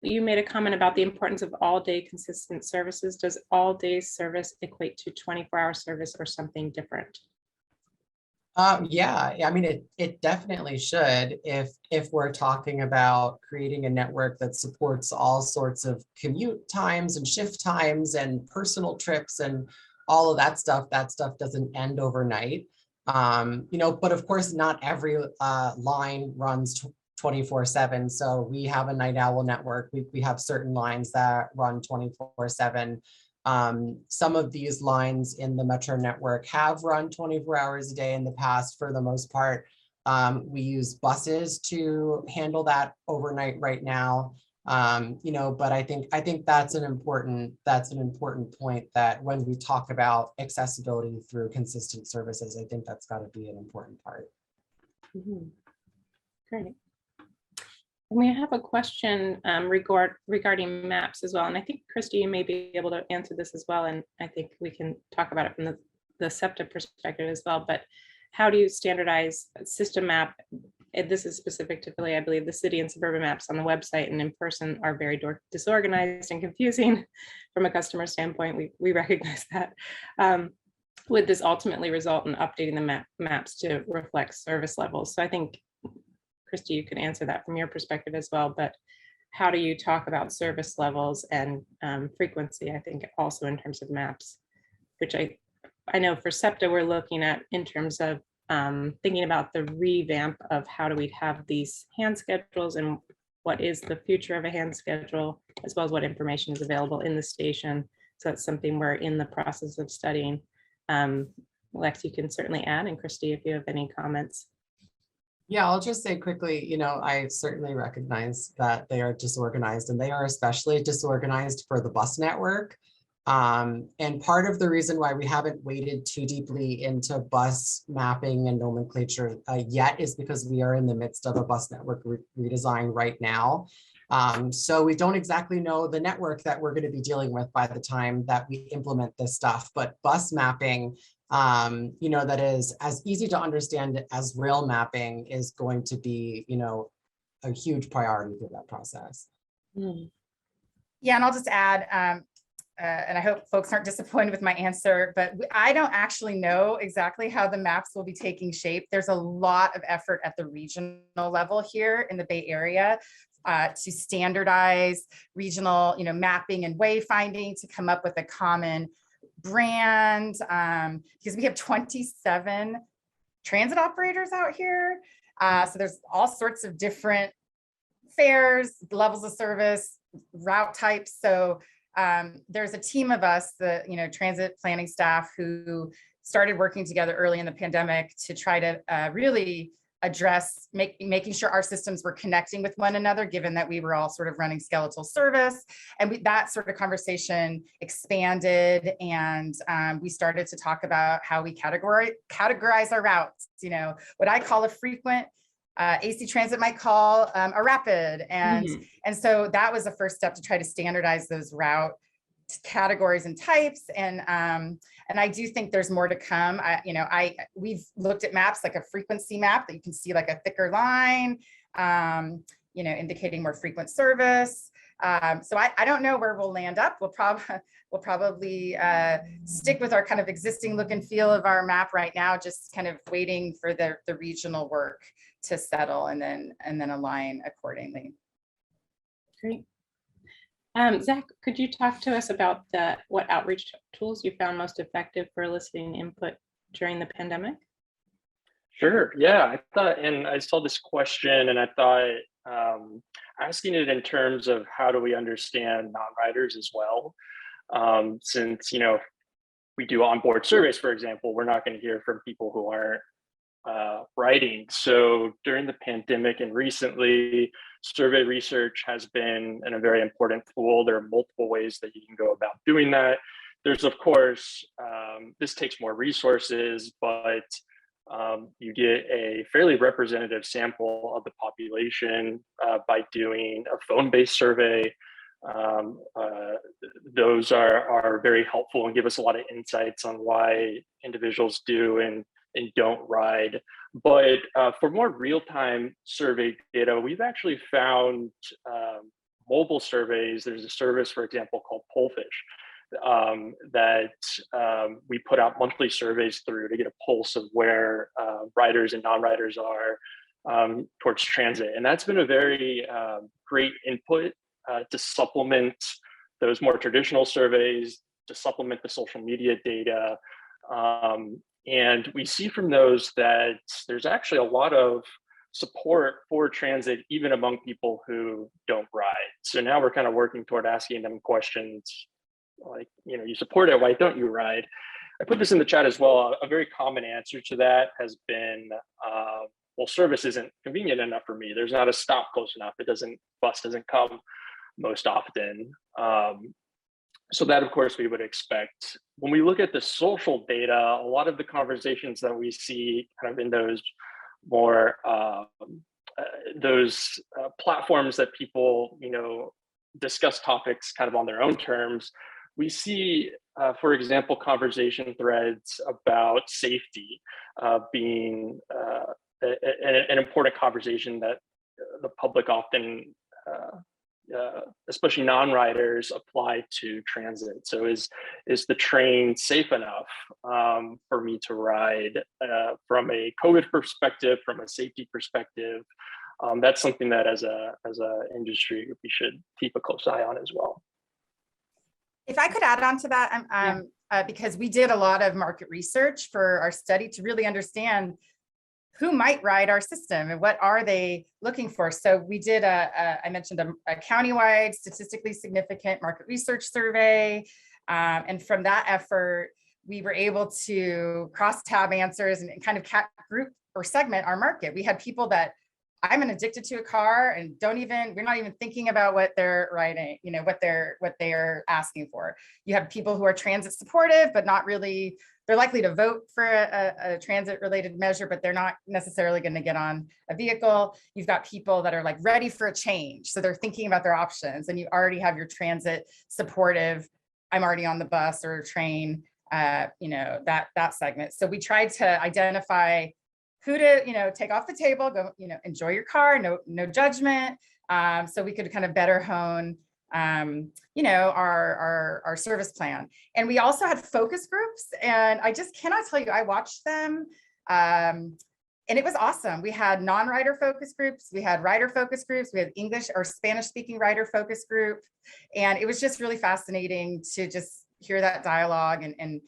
You made a comment about the importance of all-day consistent services. Does all-day service equate to 24-hour service or something different? Yeah, I mean, it definitely should if we're talking about creating a network that supports all sorts of commute times and shift times and personal trips and all of that stuff. That stuff doesn't end overnight. But of course, not every line runs 24/7. So we have a night owl network. We have certain lines that run 24/7. Some of these lines in the Metro network have run 24 hours a day in the past. For the most part, we use buses to handle that overnight right now. But I think that's an important point, that when we talk about accessibility through consistent services, I think that's got to be an important part. Mm-hmm. Great. And we have a question regarding maps as well. And I think, Christy, you may be able to answer this as well. And I think we can talk about it from the SEPTA perspective as well. But how do you standardize a system map? This is specific to Philly. I believe the city and suburban maps on the website and in person are very disorganized and confusing from a customer standpoint. We recognize that. would this ultimately result in updating the maps to reflect service levels? So I think, Christy, you can answer that from your perspective as well, but how do you talk about service levels and frequency, I think also in terms of maps, which I know for SEPTA we're looking at in terms of thinking about the revamp of how do we have these hand schedules and what is the future of a hand schedule, as well as what information is available in the station. So that's something we're in the process of studying. Lex, you can certainly add, and Christy, if you have any comments. Yeah, I'll just say quickly, you know, I certainly recognize that they are disorganized, and they are especially disorganized for the bus network. And part of the reason why we haven't waded too deeply into bus mapping and nomenclature yet is because we are in the midst of a bus network redesign right now. So we don't exactly know the network that we're going to be dealing with by the time that we implement this stuff, but bus mapping, you know, that is as easy to understand as rail mapping is going to be, you know, a huge priority through that process. Yeah, and I'll just add, and I hope folks aren't disappointed with my answer, but I don't actually know exactly how the maps will be taking shape. There's a lot of effort at the regional level here in the Bay Area to standardize regional, you know, mapping and wayfinding to come up with a common brand, because we have 27 transit operators out here. So there's all sorts of different fares, levels of service, route types. So there's a team of us, the transit planning staff, who started working together early in the pandemic to try to really address making sure our systems were connecting with one another, given that we were all sort of running skeletal service. And that sort of conversation expanded, and we started to talk about how we categorize our routes. You know, what I call a frequent, AC Transit might call a rapid. And so that was the first step to try to standardize those route categories and types. And I do think there's more to come. We've looked at maps like a frequency map that you can see like a thicker line, indicating more frequent service. So I don't know where we'll land up. We'll probably stick with our kind of existing look and feel of our map right now, just kind of waiting for the regional work to settle and then align accordingly. Great. Zach, could you talk to us about what outreach tools you found most effective for eliciting input during the pandemic? Sure. Yeah, I thought, and I saw this question, and I thought asking it in terms of how do we understand non-riders as well, since we do onboard surveys, for example, we're not going to hear from people who aren't writing. So during the pandemic and recently, survey research has been a very important tool. There are multiple ways that you can go about doing that. There's, of course, this takes more resources, but you get a fairly representative sample of the population by doing a phone-based survey. Those are very helpful and give us a lot of insights on why individuals do and don't ride. But for more real-time survey data, we've actually found mobile surveys. There's a service, for example, called Pollfish that we put out monthly surveys through to get a pulse of where riders and non-riders are towards transit. And that's been a very great input to supplement those more traditional surveys, to supplement the social media data. And we see from those that there's actually a lot of support for transit, even among people who don't ride. So now we're kind of working toward asking them questions like, you support it, why don't you ride? I put this in the chat as well. A very common answer to that has been, well, service isn't convenient enough for me. There's not a stop close enough. Bus doesn't come most often. So that, of course, we would expect. When we look at the social data, a lot of the conversations that we see kind of in those more platforms that people, discuss topics kind of on their own terms, we see, for example, conversation threads about safety being an important conversation that the public often especially non-riders, apply to transit? So is the train safe enough for me to ride from a COVID perspective, from a safety perspective? That's something that as a industry, we should keep a close eye on as well. If I could add on to that, because we did a lot of market research for our study to really understand who might ride our system and what are they looking for. So we did I mentioned a countywide statistically significant market research survey. And from that effort, we were able to cross-tab answers and kind of group or segment our market. We had people that I'm addicted to a car and we're not even thinking about what they're riding, what they're asking for. You have people who are transit supportive, but not really, they're likely to vote for a transit related measure, but they're not necessarily going to get on a vehicle. You've got people that are like ready for a change. So they're thinking about their options, and you already have your transit supportive, I'm already on the bus or train, that segment. So we tried to identify who to, take off the table, go, enjoy your car, no judgment. So we could kind of better hone, our service plan. And we also had focus groups, and I just cannot tell you, I watched them. And it was awesome. We had non-rider focus groups, we had rider focus groups, we had English or Spanish speaking rider focus group. And it was just really fascinating to just hear that dialogue and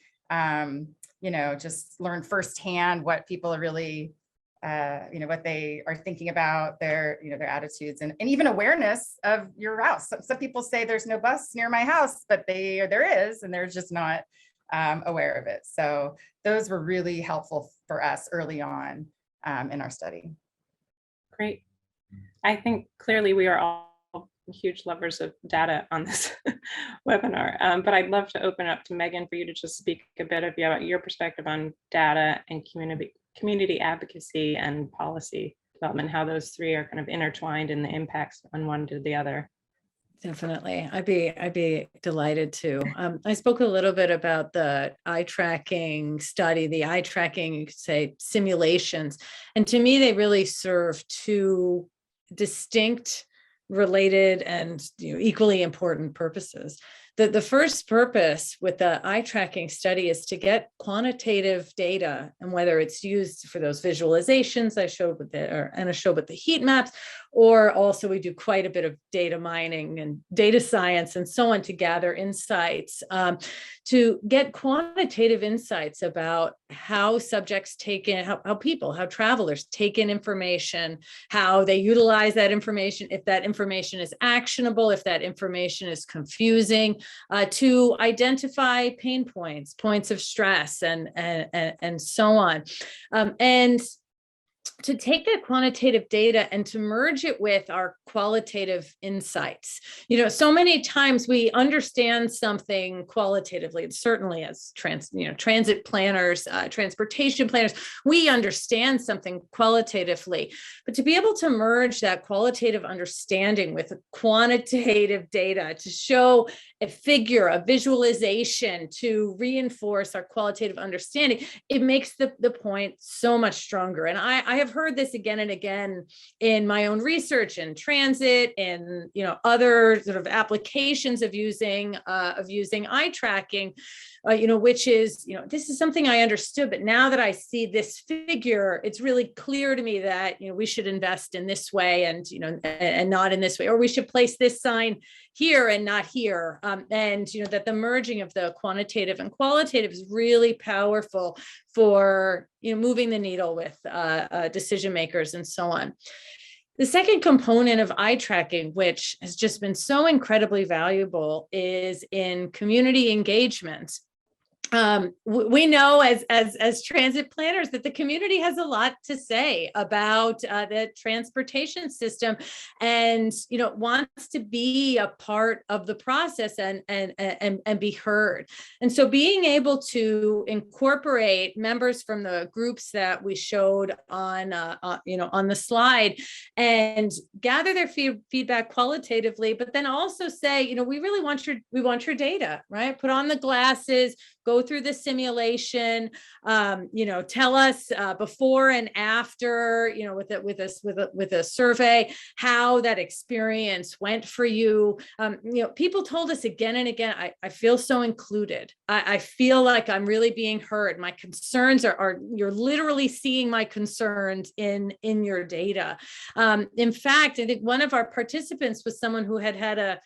just learn firsthand what people are really, what they are thinking about, their attitudes and even awareness of your route. Some people say there's no bus near my house, but there is, and they're just not aware of it. So those were really helpful for us early on in our study. Great. I think clearly we are all huge lovers of data on this webinar, but I'd love to open up to Megan for you to just speak a bit about your perspective on data and community advocacy and policy development, how those three are kind of intertwined in the impacts on one to the other. Definitely. I'd be delighted to. I spoke a little bit about the eye tracking study, the eye tracking, you could say, simulations. And to me, they really serve two distinct, related, and equally important purposes. The first purpose with the eye tracking study is to get quantitative data, and whether it's used for those visualizations I showed with Anna showed with the heat maps, or also we do quite a bit of data mining and data science and so on to gather insights, to get quantitative insights about how subjects take in, how travelers take in information, how they utilize that information, if that information is actionable, if that information is confusing, to identify pain points, points of stress, and so on. And to take that quantitative data and to merge it with our qualitative insights. So many times we understand something qualitatively, and certainly as transit planners, transportation planners, we understand something qualitatively, but to be able to merge that qualitative understanding with quantitative data to show a figure, a visualization to reinforce our qualitative understanding, it makes the point so much stronger. And I have heard this again and again in my own research in transit and other sort of applications of using eye tracking, which is, this is something I understood, but now that I see this figure, it's really clear to me that, we should invest in this way and, and not in this way, or we should place this sign here and not here. And, that the merging of the quantitative and qualitative is really powerful for, moving the needle with decision makers and so on. The second component of eye tracking, which has just been so incredibly valuable, is in community engagement. We know as transit planners that the community has a lot to say about the transportation system, and wants to be a part of the process and be heard. And so being able to incorporate members from the groups that we showed on the slide and gather their feedback qualitatively, but then also say, we really want your data, right? Put on the glasses, go through the simulation, tell us before and after, with a survey, how that experience went for you. People told us again and again, I feel so included. I feel like I'm really being heard. My concerns are you're literally seeing my concerns in your data. In fact, I think one of our participants was someone who had a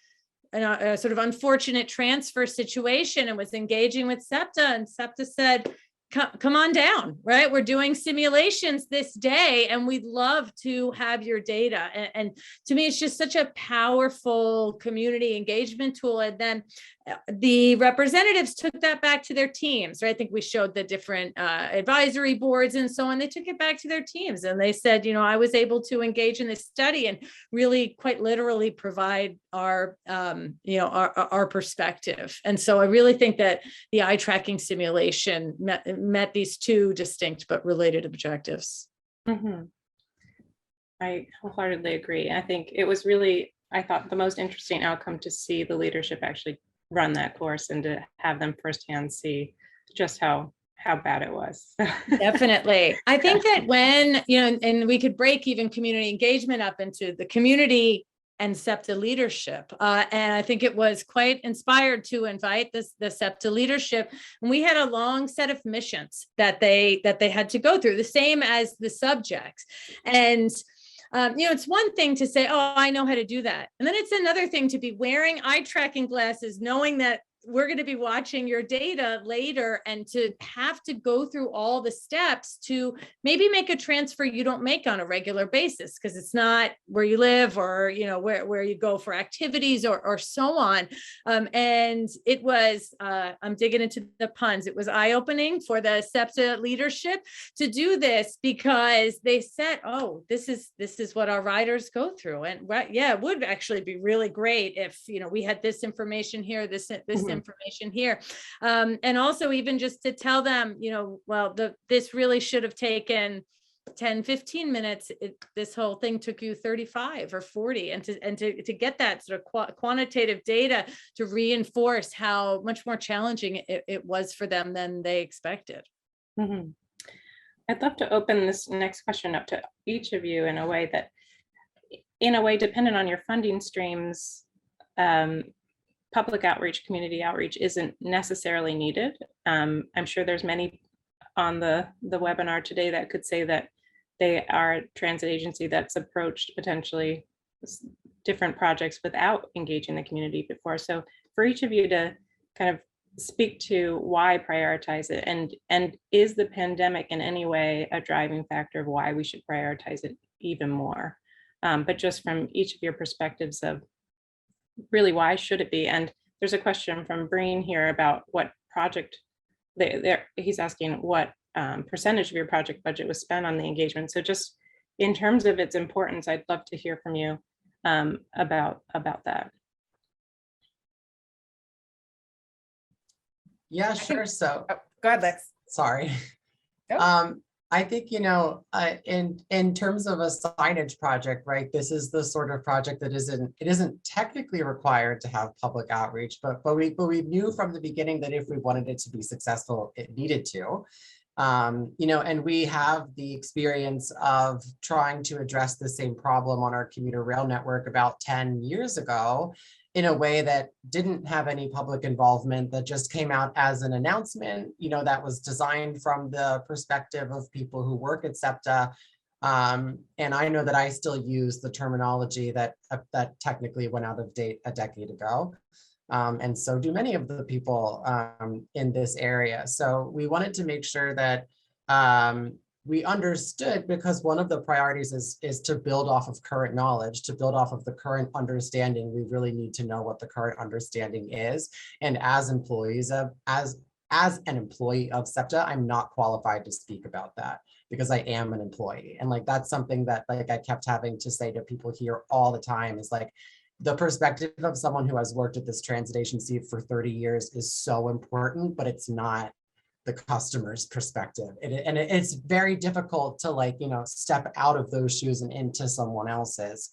sort of unfortunate transfer situation and was engaging with SEPTA, and SEPTA said, come on down, right? We're doing simulations this day and we'd love to have your data. And to me, it's just such a powerful community engagement tool. And then the representatives took that back to their teams, right? I think we showed the different advisory boards and so on. They took it back to their teams and they said, I was able to engage in this study and really quite literally provide our perspective. And so I really think that the eye tracking simulation met these two distinct but related objectives. Mm-hmm. I wholeheartedly agree. I think it was really, I thought, the most interesting outcome to see the leadership actually run that course and to have them firsthand see just how bad it was. Definitely. I think that when, and we could break even community engagement up into the community and SEPTA leadership. And I think it was quite inspired to invite the SEPTA leadership. And we had a long set of missions that they had to go through, the same as the subjects. And it's one thing to say, oh, I know how to do that. And then it's another thing to be wearing eye tracking glasses, knowing that we're going to be watching your data later, and to have to go through all the steps to maybe make a transfer you don't make on a regular basis because it's not where you live or where you go for activities or so on. And it was I'm digging into the puns. It was eye-opening for the SEPTA leadership to do this because they said, oh, this is what our riders go through, and it would actually be really great if we had this information here, this information here. And also even just to tell them, this really should have taken 10, 15 minutes. This whole thing took you 35 or 40. And to get that sort of quantitative data to reinforce how much more challenging it was for them than they expected. Mm-hmm. I'd love to open this next question up to each of you in a way, dependent on your funding streams, public outreach, community outreach isn't necessarily needed. I'm sure there's many on the webinar today that could say that they are a transit agency that's approached potentially different projects without engaging the community before. So for each of you to kind of speak to why prioritize it, and is the pandemic in any way a driving factor of why we should prioritize it even more? But just from each of your perspectives of really, why should it be? And there's a question from Breen here about what project he's asking what percentage of your project budget was spent on the engagement. So just in terms of its importance, I'd love to hear from you about that. Yeah, sure. So go ahead, Lex. Sorry. Nope. I think, in terms of a signage project, right, this is the sort of project that isn't technically required to have public outreach, but we knew from the beginning that if we wanted it to be successful, it needed to. And we have the experience of trying to address the same problem on our commuter rail network about 10 years ago in a way that didn't have any public involvement, that just came out as an announcement, that was designed from the perspective of people who work at SEPTA. And I know that I still use the terminology that technically went out of date a decade ago. And so do many of the people in this area. So we wanted to make sure that we understood, because one of the priorities is to build off of current knowledge, to build off of the current understanding. We really need to know what the current understanding is. And as employees as an employee of SEPTA, I'm not qualified to speak about that because I am an employee. And that's something that I kept having to say to people here all the time is the perspective of someone who has worked at this transit agency for 30 years is so important, but it's not the customer's perspective. And it's very difficult to step out of those shoes and into someone else's.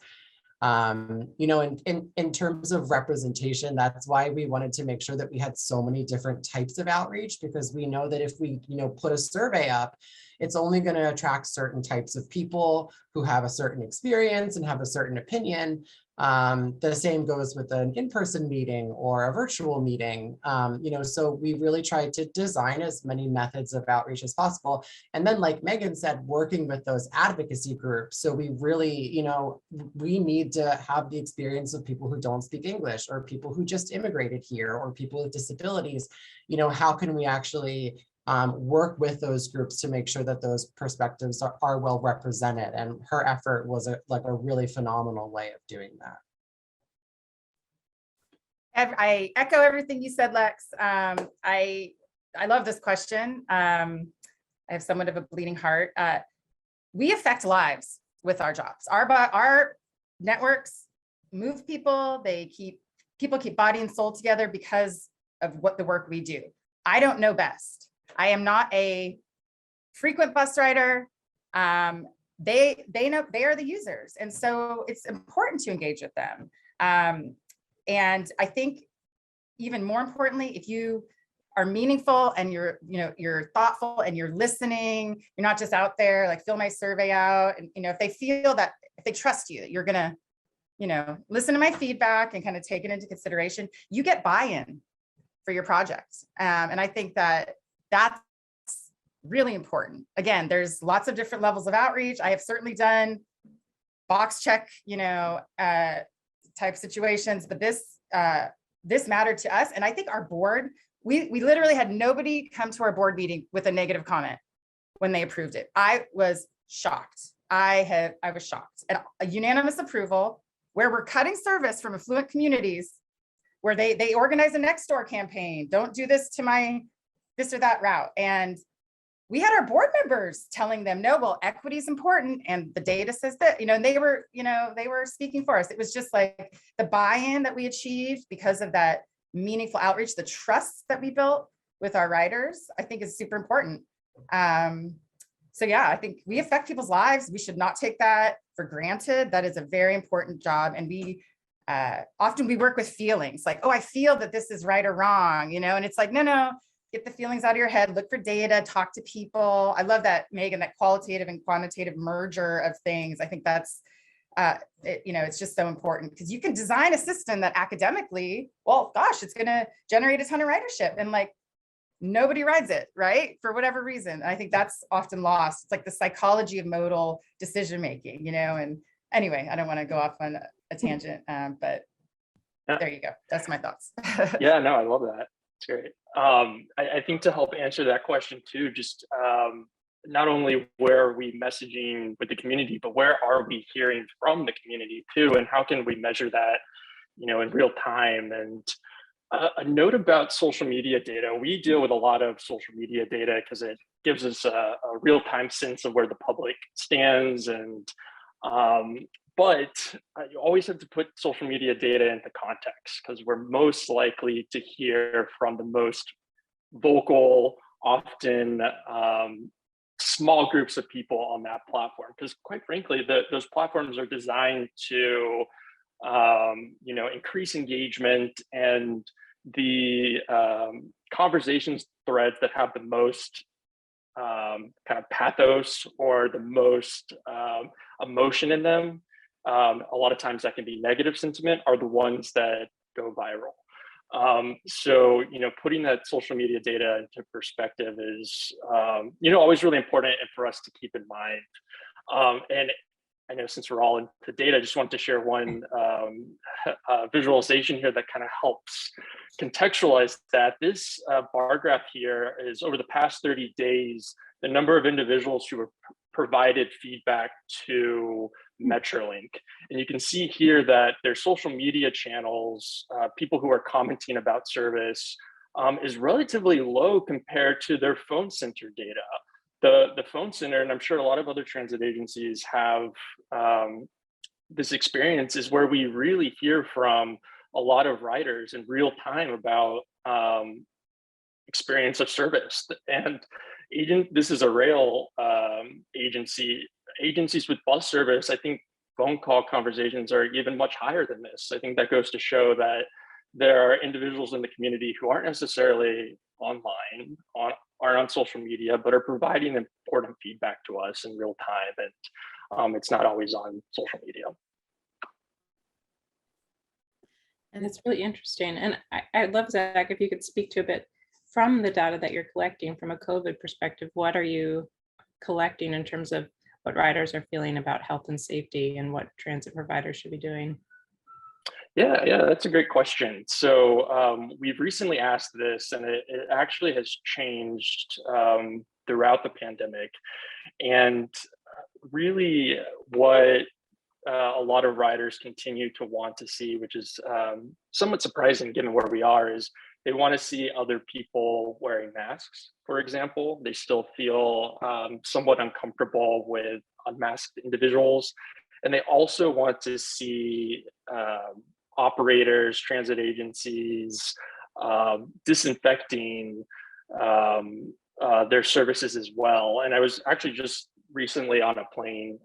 You know, in terms of representation, that's why we wanted to make sure that we had so many different types of outreach, because we know that if we, you know, put a survey up, it's only going to attract certain types of people who have a certain experience and have a certain opinion. The same goes with an in-person meeting or a virtual meeting. You know, so we really tried to design as many methods of outreach as possible. And then, like Megan said, working with those advocacy groups. So we really, you know, we need to have the experience of people who don't speak English, or people who just immigrated here, or people with disabilities. You know, how can we actually work with those groups to make sure that those perspectives are well represented? And her effort was like a really phenomenal way of doing that. I echo everything you said, Lex. I love this question. I have somewhat of a bleeding heart. We affect lives with our jobs. Our networks move people. People keep body and soul together because of what the work we do. I don't know best. I am not a frequent bus rider. They know, they are the users. And so it's important to engage with them. And I think even more importantly, if you are meaningful and you're thoughtful and you're listening, you're not just out there like fill my survey out. And, you know, if they feel that, if they trust you, that you're going to, you know, listen to my feedback and kind of take it into consideration, you get buy-in for your project. And I think that that's really important. Again, there's lots of different levels of outreach. I have certainly done box check, you know, type situations, but this mattered to us. And I think our board, we literally had nobody come to our board meeting with a negative comment when they approved it. I was shocked. I was shocked. And a unanimous approval where we're cutting service from affluent communities, where they organize a next door campaign. Don't do this to my this or that route. And we had our board members telling them, no, well, equity is important. And the data says that, you know, and they were speaking for us. It was just like the buy-in that we achieved because of that meaningful outreach, the trust that we built with our riders, I think is super important. So yeah, I think we affect people's lives. We should not take that for granted. That is a very important job. And we often we work with feelings like, oh, I feel that this is right or wrong, you know, and it's like, no, get the feelings out of your head, look for data, talk to people. I love that, Megan, that qualitative and quantitative merger of things. I think that's, you know, it's just so important because you can design a system that academically, well, gosh, it's going to generate a ton of ridership and like nobody rides it, right? For whatever reason. And I think that's often lost. It's like the psychology of modal decision-making, you know, and anyway, I don't want to go off on a tangent, but there you go. That's my thoughts. Yeah, no, I love that. It's great. I think to help answer that question too, just not only where are we messaging with the community, but where are we hearing from the community too, and how can we measure that, you know, in real time? And a note about social media data: we deal with a lot of social media data because it gives us a real-time sense of where the public stands, and but you always have to put social media data into context because we're most likely to hear from the most vocal, often small groups of people on that platform. Because quite frankly, those platforms are designed to you know, increase engagement, and the conversations threads that have the most kind of pathos or the most emotion in them, a lot of times that can be negative sentiment, are the ones that go viral. So, you know, putting that social media data into perspective is, you know, always really important and for us to keep in mind. And I know since we're all into data, I just wanted to share one visualization here that kind of helps contextualize that. This bar graph here is over the past 30 days, the number of individuals who were provided feedback to Metrolink. And you can see here that their social media channels, people who are commenting about service, is relatively low compared to their phone center data. The phone center, and I'm sure a lot of other transit agencies have this experience, is where we really hear from a lot of riders in real time about experience of service. And this is a rail agency. Agencies with bus service, I think phone call conversations are even much higher than this. I think that goes to show that there are individuals in the community who aren't necessarily online, aren't on social media, but are providing important feedback to us in real time. And it's not always on social media. And it's really interesting. And I'd love, Zach, if you could speak to a bit from the data that you're collecting from a COVID perspective. What are you collecting in terms of what riders are feeling about health and safety and what transit providers should be doing? Yeah, that's a great question. So we've recently asked this, and it actually has changed throughout the pandemic. And really what a lot of riders continue to want to see, which is somewhat surprising given where we are, is they want to see other people wearing masks, for example. They still feel somewhat uncomfortable with unmasked individuals. And they also want to see operators, transit agencies, disinfecting their services as well. And I was actually just recently on a plane,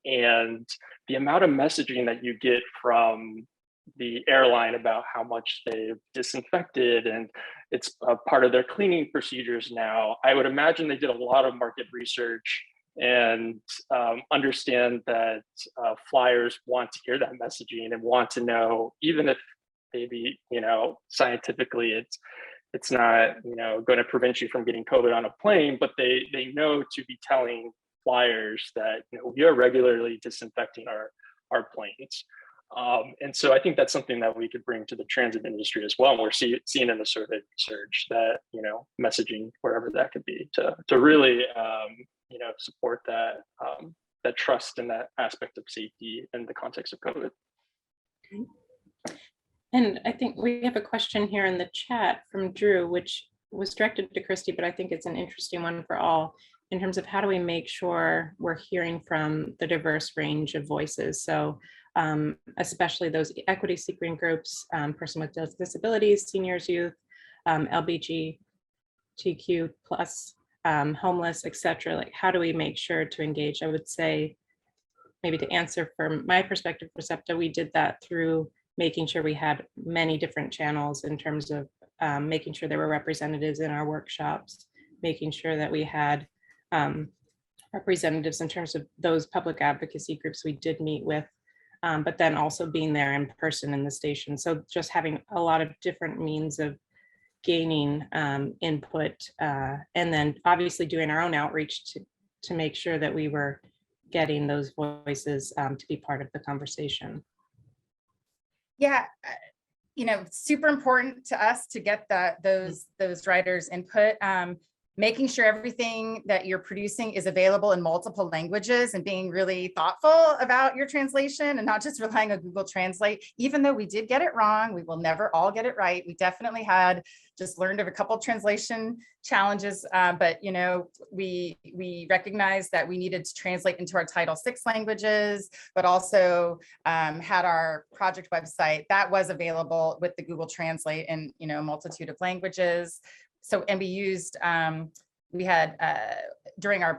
and the amount of messaging that you get from the airline about how much they've disinfected and it's a part of their cleaning procedures now. I would imagine they did a lot of market research and understand that flyers want to hear that messaging and want to know, even if maybe, scientifically it's not, going to prevent you from getting COVID on a plane, but they know to be telling flyers that, we are regularly disinfecting our planes. And so I think that's something that we could bring to the transit industry as well. And we're seeing in the survey research that, messaging, wherever that could be, to really, support that trust and that aspect of safety in the context of COVID. Okay. And I think we have a question here in the chat from Drew, which was directed to Christy, but I think it's an interesting one for all in terms of how do we make sure we're hearing from the diverse range of voices. So especially those equity seeking groups, person with disabilities, seniors, youth, LGBTQ plus, homeless, etc. Like, how do we make sure to engage? I would say, maybe to answer from my perspective for SEPTA, we did that through making sure we had many different channels in terms of making sure there were representatives in our workshops, making sure that we had representatives in terms of those public advocacy groups we did meet with, but then also being there in person in the station. So just having a lot of different means of gaining input, and then obviously doing our own outreach to make sure that we were getting those voices to be part of the conversation. Yeah, super important to us to get those riders' input. Making sure everything that you're producing is available in multiple languages and being really thoughtful about your translation and not just relying on Google Translate. Even though we did get it wrong, we will never all get it right. We definitely just learned of a couple of translation challenges, but we recognized that we needed to translate into our Title VI languages, but also had our project website that was available with the Google Translate in a multitude of languages. So, and we used, we had, during our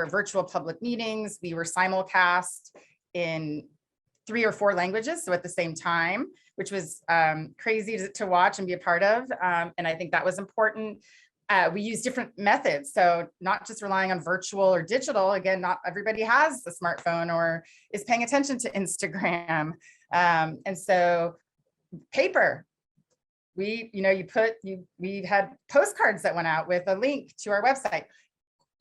virtual public meetings, we were simulcast in 3 or 4 languages. So at the same time, which was crazy to watch and be a part of. And I think that was important. We use different methods. So not just relying on virtual or digital. Again, not everybody has a smartphone or is paying attention to Instagram. And so paper. We had postcards that went out with a link to our website.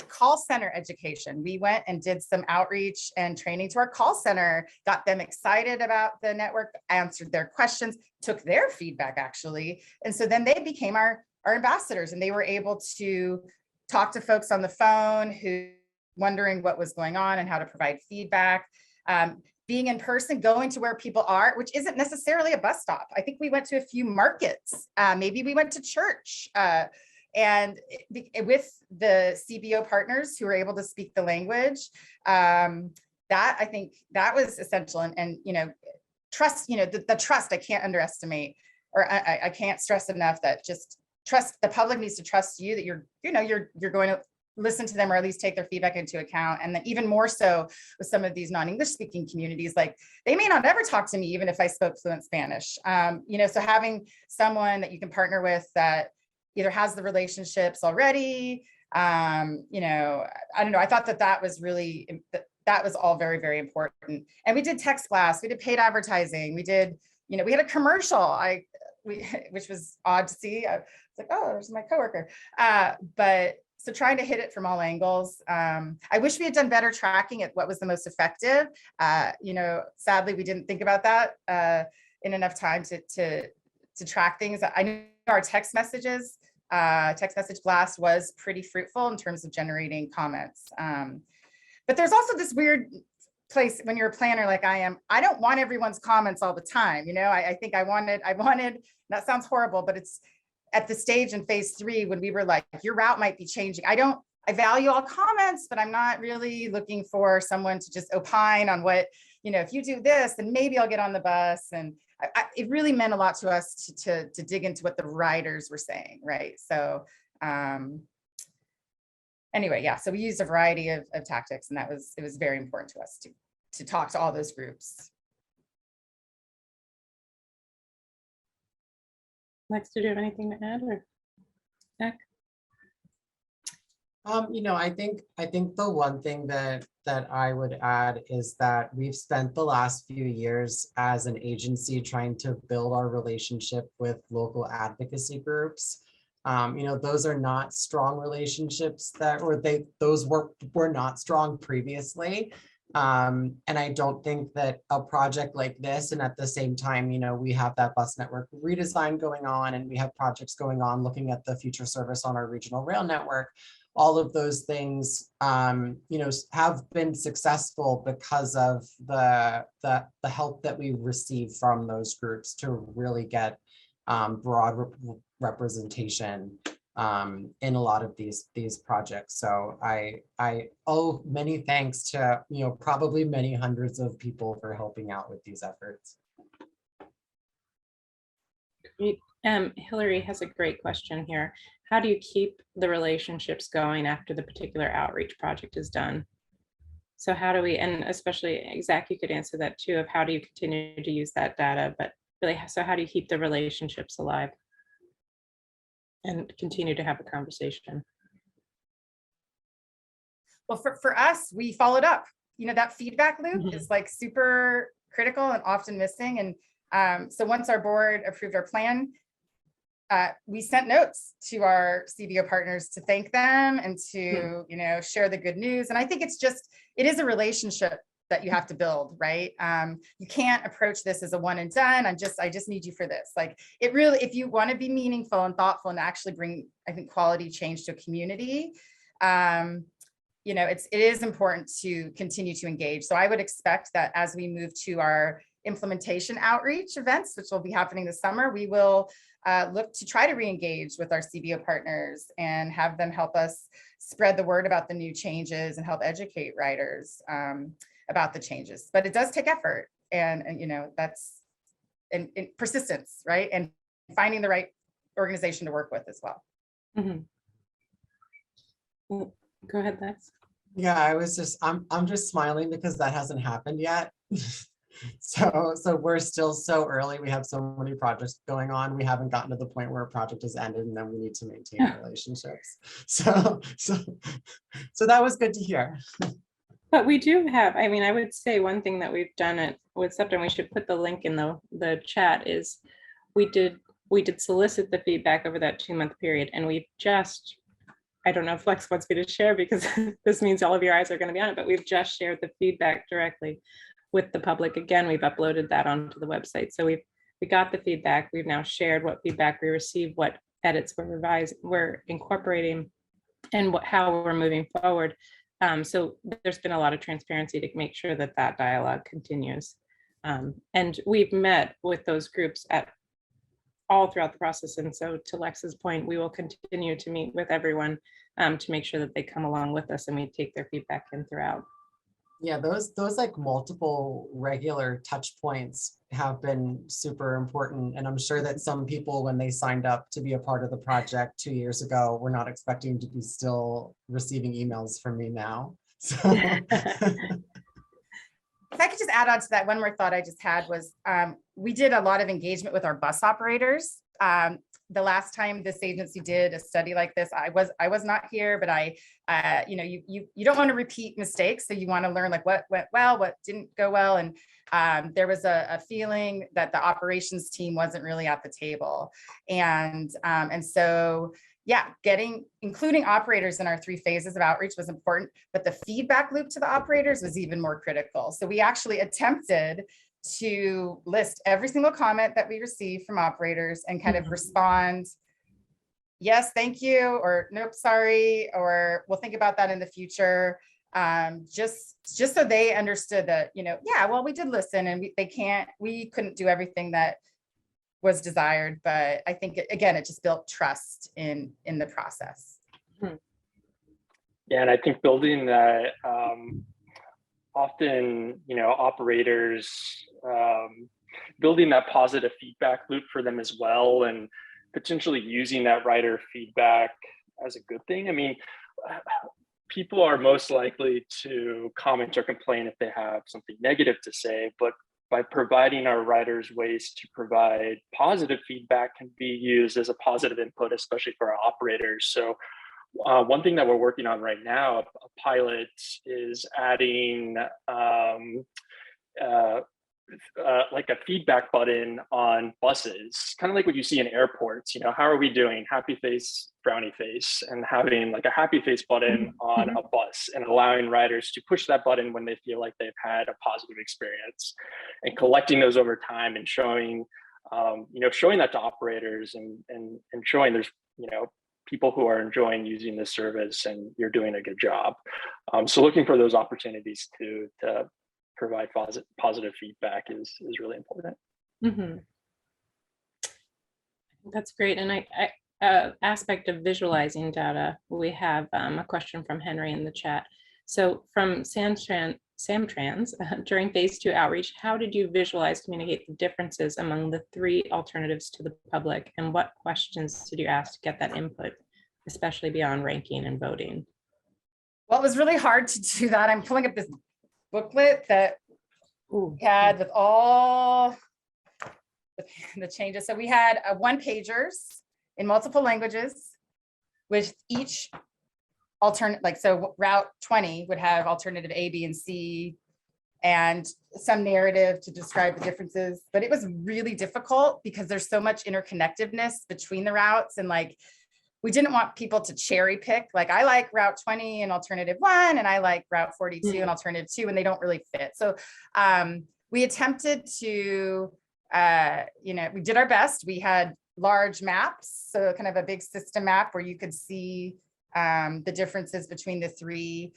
Call center education. We went and did some outreach and training to our call center, got them excited about the network, answered their questions, took their feedback actually. And so then they became our ambassadors, and they were able to talk to folks on the phone who wondering what was going on and how to provide feedback. Being in person, going to where people are, which isn't necessarily a bus stop. I think we went to a few markets. Maybe we went to church. And with the CBO partners who were able to speak the language, I think that was essential. And trust, the trust I can't underestimate, or I can't stress enough that just trust, the public needs to trust you that you're going to listen to them or at least take their feedback into account. And then even more so with some of these non-English speaking communities, like they may not ever talk to me, even if I spoke fluent Spanish. So having someone that you can partner with that either has the relationships already, I don't know, I thought that was really, that was all very, very important. And we did text blasts, we did paid advertising, we did, we had a commercial, which was odd to see. I was like, oh, there's my coworker. But so trying to hit it from all angles. I wish we had done better tracking at what was the most effective. Sadly, we didn't think about that in enough time to track things. I know our text message blast was pretty fruitful in terms of generating comments. But there's also this weird place when you're a planner like I am. I don't want everyone's comments all the time. I think I wanted, that sounds horrible, but it's at the stage in phase 3 when we were like, your route might be changing. I value all comments, but I'm not really looking for someone to just opine on what, if you do this, then maybe I'll get on the bus. And it really meant a lot to us to dig into what the riders were saying, right? So anyway, yeah, so we used a variety of tactics, and it was very important to us to talk to all those groups. Lex, do you have anything to add, or Zach? I think the one thing that I would add is that we've spent the last few years as an agency trying to build our relationship with local advocacy groups. Those are not strong relationships those were not strong previously. And I don't think that a project like this, and at the same time, we have that bus network redesign going on, and we have projects going on looking at the future service on our regional rail network. All of those things, have been successful because of the help that we receive from those groups to really get broad representation in a lot of these projects. So I owe many thanks to probably many hundreds of people for helping out with these efforts. Great. Hillary has a great question here. How do you keep the relationships going after the particular outreach project is done? So how do we, and especially Zach, you could answer that too, of how do you continue to use that data, but really, so how do you keep the relationships alive and continue to have a conversation? Well, for us, we followed up. That feedback loop is like super critical and often missing. And so once our board approved our plan, we sent notes to our CBO partners to thank them and to share the good news. And I think it is a relationship that you have to build, right? You can't approach this as a one and done. I just need you for this. Like it really, if you want to be meaningful and thoughtful and actually bring, I think, quality change to a community, it is important to continue to engage. So I would expect that as we move to our implementation outreach events, which will be happening this summer, we will look to try to re-engage with our CBO partners and have them help us spread the word about the new changes and help educate riders about the changes. But it does take effort and that's and persistence, right? And finding the right organization to work with as well. Mm-hmm. Well, go ahead, Lex. Yeah, I'm just smiling because that hasn't happened yet. So we're still so early. We have so many projects going on. We haven't gotten to the point where a project has ended and then we need to maintain relationships. So that was good to hear. But we do have, I would say one thing that we've done with SEPTA, and we should put the link in the chat, is we did solicit the feedback over that 2-month period, and we've just, I don't know if Lex wants me to share because this means all of your eyes are going to be on it, but we've just shared the feedback directly with the public. Again, we've uploaded that onto the website. So we got the feedback. We've now shared what feedback we received, what edits we're incorporating, and how we're moving forward. So there's been a lot of transparency to make sure that dialogue continues. And we've met with those groups all throughout the process. And so to Lex's point, we will continue to meet with everyone to make sure that they come along with us and we take their feedback in throughout. Yeah, those like multiple regular touch points have been super important. And I'm sure that some people, when they signed up to be a part of the project 2 years ago, were not expecting to be still receiving emails from me now. So If I could just add on to that, one more thought I just had was we did a lot of engagement with our bus operators. The last time this agency did a study like this, I was not here, but you don't want to repeat mistakes, so you want to learn like what went well, what didn't go well, and there was a feeling that the operations team wasn't really at the table, and so. Yeah, including operators in our 3 phases of outreach was important, but the feedback loop to the operators was even more critical. So we actually attempted to list every single comment that we received from operators and kind of respond, yes, thank you, or nope, sorry, or we'll think about that in the future. Just so they understood that, yeah, well, we did listen, and we couldn't do everything that was desired, but I think again, it just built trust in the process. Yeah, and I think building that, often, operators, building that positive feedback loop for them as well, and potentially using that rider feedback as a good thing. I mean, people are most likely to comment or complain if they have something negative to say, but by providing our riders ways to provide positive feedback can be used as a positive input, especially for our operators. So one thing that we're working on right now, a pilot, is adding like a feedback button on buses, kind of like what you see in airports. How are we doing? Happy face, frowny face, and having like a happy face button on a bus, and allowing riders to push that button when they feel like they've had a positive experience, and collecting those over time and showing, showing that to operators, and showing there's, people who are enjoying using this service, and you're doing a good job. So looking for those opportunities to provide positive feedback is really important. That's great. And aspect of visualizing data, we have a question from Henry in the chat. So from Samtrans, during phase 2 outreach, how did you communicate the differences among the 3 alternatives to the public, and what questions did you ask to get that input, especially beyond ranking and voting? Well, it was really hard to do that. I'm pulling up this booklet that we had with all the changes. So we had 1-pagers in multiple languages with each alternate, so route 20 would have alternative A, B, and C, and some narrative to describe the differences. But it was really difficult because there's so much interconnectedness between the routes, and we didn't want people to cherry pick. Like, I like route 20 and alternative 1, and I like route 42 and alternative 2, and they don't really fit. So we attempted to, we did our best. We had large maps, so kind of a big system map where you could see the differences between the 3.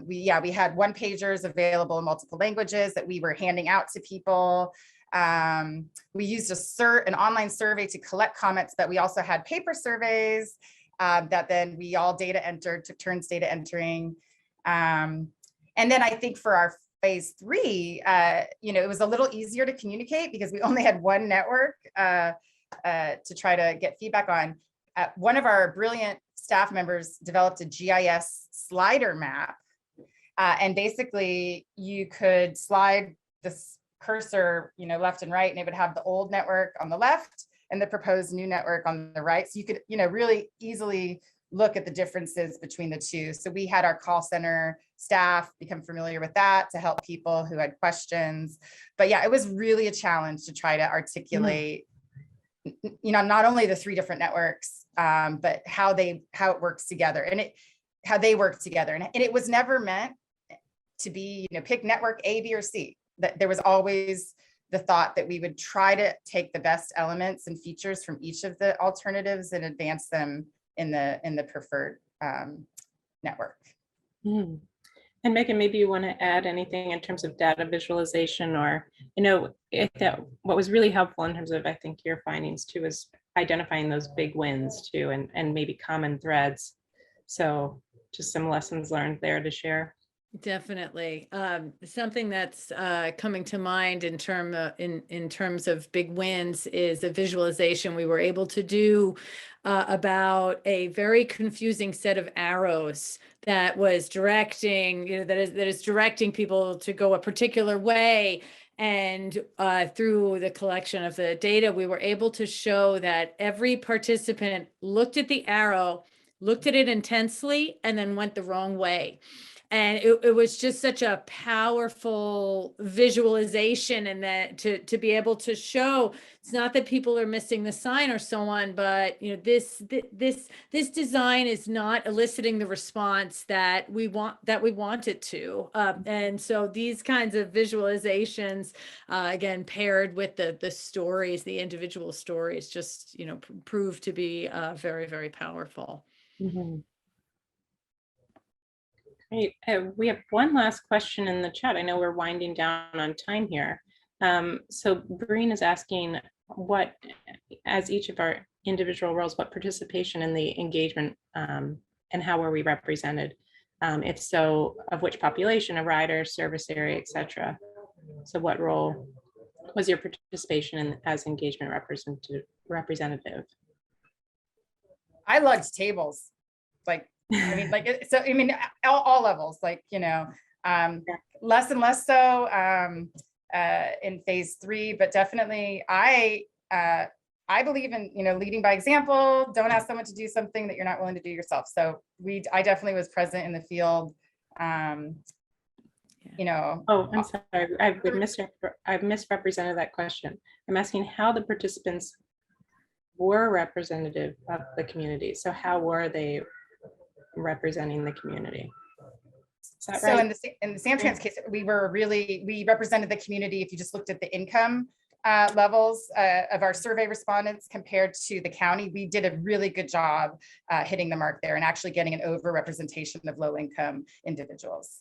We had 1-pagers available in multiple languages that we were handing out to people. We used an online survey to collect comments, but we also had paper surveys that then we all data entered, took turns data entering. And then I think for our phase 3, it was a little easier to communicate because we only had 1 network to try to get feedback on. One of our brilliant staff members developed a GIS slider map, and basically you could slide this cursor, left and right, and it would have the old network on the left and the proposed new network on the right. So you could, really easily look at the differences between the 2. So we had our call center staff become familiar with that to help people who had questions. But yeah, it was really a challenge to try to articulate, not only the 3 different networks, but how it works together, and how they work together. And it was never meant to be, pick network A, B, or C. That there was always the thought that we would try to take the best elements and features from each of the alternatives and advance them in the preferred network. And Megan, maybe you want to add anything in terms of data visualization, or, what was really helpful in terms of, I think, your findings too, is identifying those big wins too, and maybe common threads. So just some lessons learned there to share. Definitely. Something that's coming to mind in terms of big wins is a visualization we were able to do about a very confusing set of arrows that was directing, that is directing people to go a particular way. And through the collection of the data, we were able to show that every participant looked at the arrow, looked at it intensely, and then went the wrong way. And it was just such a powerful visualization, and that to be able to show it's not that people are missing the sign or so on, but this design is not eliciting the response that we want it to. And so these kinds of visualizations, again, paired with the stories, the individual stories, just prove to be very, very powerful. Mhm. Great. We have one last question in the chat. I know we're winding down on time here. So Breen is asking what, as each of our individual roles, what participation in the engagement and how were we represented? If so, of which population, a rider, service area, etc. So what role was your participation in as engagement representative? I lugged tables, like, all levels, like, less and less so in phase 3, but definitely I believe in, leading by example. Don't ask someone to do something that you're not willing to do yourself. So I definitely was present in the field. Oh, I'm sorry. I've misrepresented that question. I'm asking how the participants were representative of the community. So how were they representing the community? Is that so right? in the Samtrans case, we represented the community. If you just looked at the income levels of our survey respondents compared to the county, we did a really good job hitting the mark there and actually getting an over-representation of low-income individuals.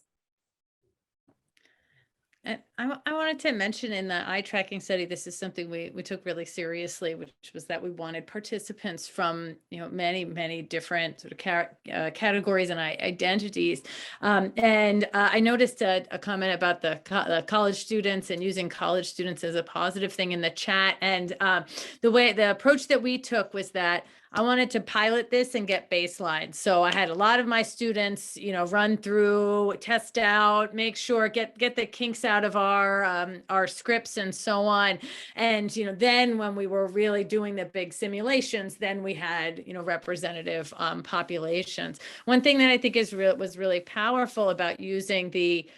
And I wanted to mention in the eye tracking study, this is something we took really seriously, which was that we wanted participants from many different sort of categories and identities. And I noticed a comment about the college students and using college students as a positive thing in the chat. And the approach that we took was that I wanted to pilot this and get baseline. So I had a lot of my students, run through, test out, make sure, get the kinks out of our scripts and so on. And, then when we were really doing the big simulations, then we had, representative populations. One thing that I think was really powerful about using the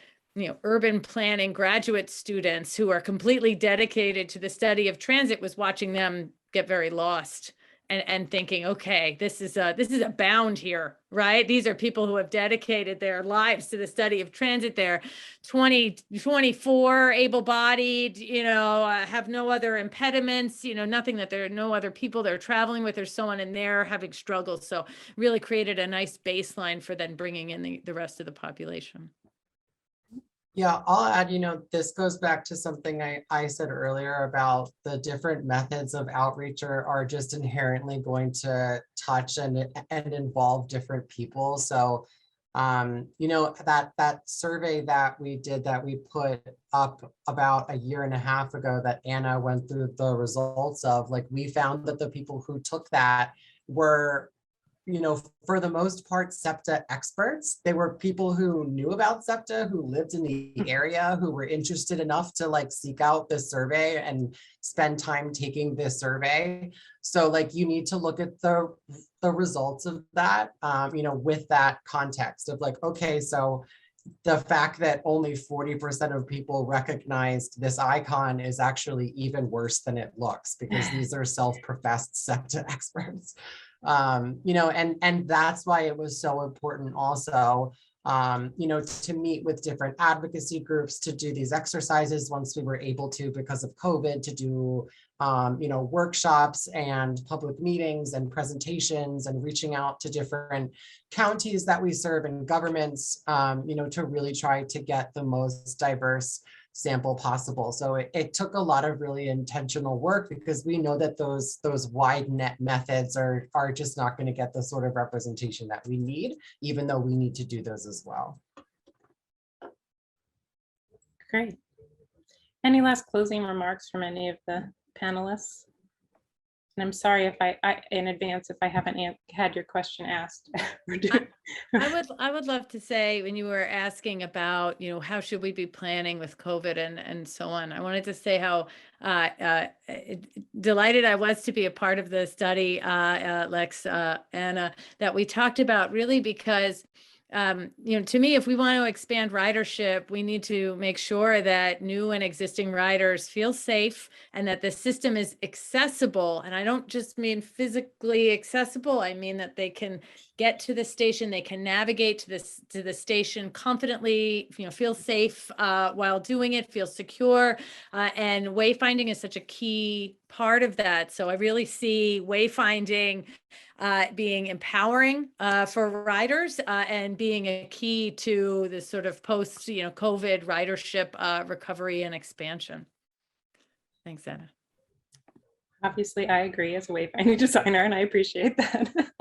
urban planning graduate students who are completely dedicated to the study of transit was watching them get very lost. And thinking, okay, this is a bound here, right? These are people who have dedicated their lives to the study of transit. They're 24, able-bodied, have no other impediments, nothing that there are no other people they're traveling with or so on, and they're having struggles. So really created a nice baseline for then bringing in the rest of the population. Yeah, I'll add, this goes back to something I said earlier about the different methods of outreach are just inherently going to touch and involve different people. So, that survey that we did that we put up about a year and a half ago that Anna went through the results of, like, we found that the people who took that were, for the most part, SEPTA experts. They were people who knew about SEPTA, who lived in the area, who were interested enough to seek out this survey and spend time taking this survey. So you need to look at the results of that, with that context of okay, so the fact that only 40% of people recognized this icon is actually even worse than it looks, because these are self-professed SEPTA experts. And that's why it was so important also, to meet with different advocacy groups, to do these exercises once we were able to, because of COVID, to do, workshops and public meetings and presentations and reaching out to different counties that we serve and governments, to really try to get the most diverse sample possible. So it took a lot of really intentional work, because we know that those wide net methods are just not going to get the sort of representation that we need, even though we need to do those as well. Great. Any last closing remarks from any of the panelists? And I'm sorry if I in advance if I haven't had your question asked. I would love to say, when you were asking about, how should we be planning with COVID and so on, I wanted to say how delighted I was to be a part of the study, Lex, Anna, that we talked about, really because to me, if we want to expand ridership, we need to make sure that new and existing riders feel safe and that the system is accessible. And I don't just mean physically accessible. I mean that they can get to the station, they can navigate to the station confidently, feel safe while doing it, feel secure. And wayfinding is such a key part of that. So I really see wayfinding being empowering for riders and being a key to this sort of post, COVID ridership recovery and expansion. Thanks, Anna. Obviously, I agree as a wayfinding designer, and I appreciate that.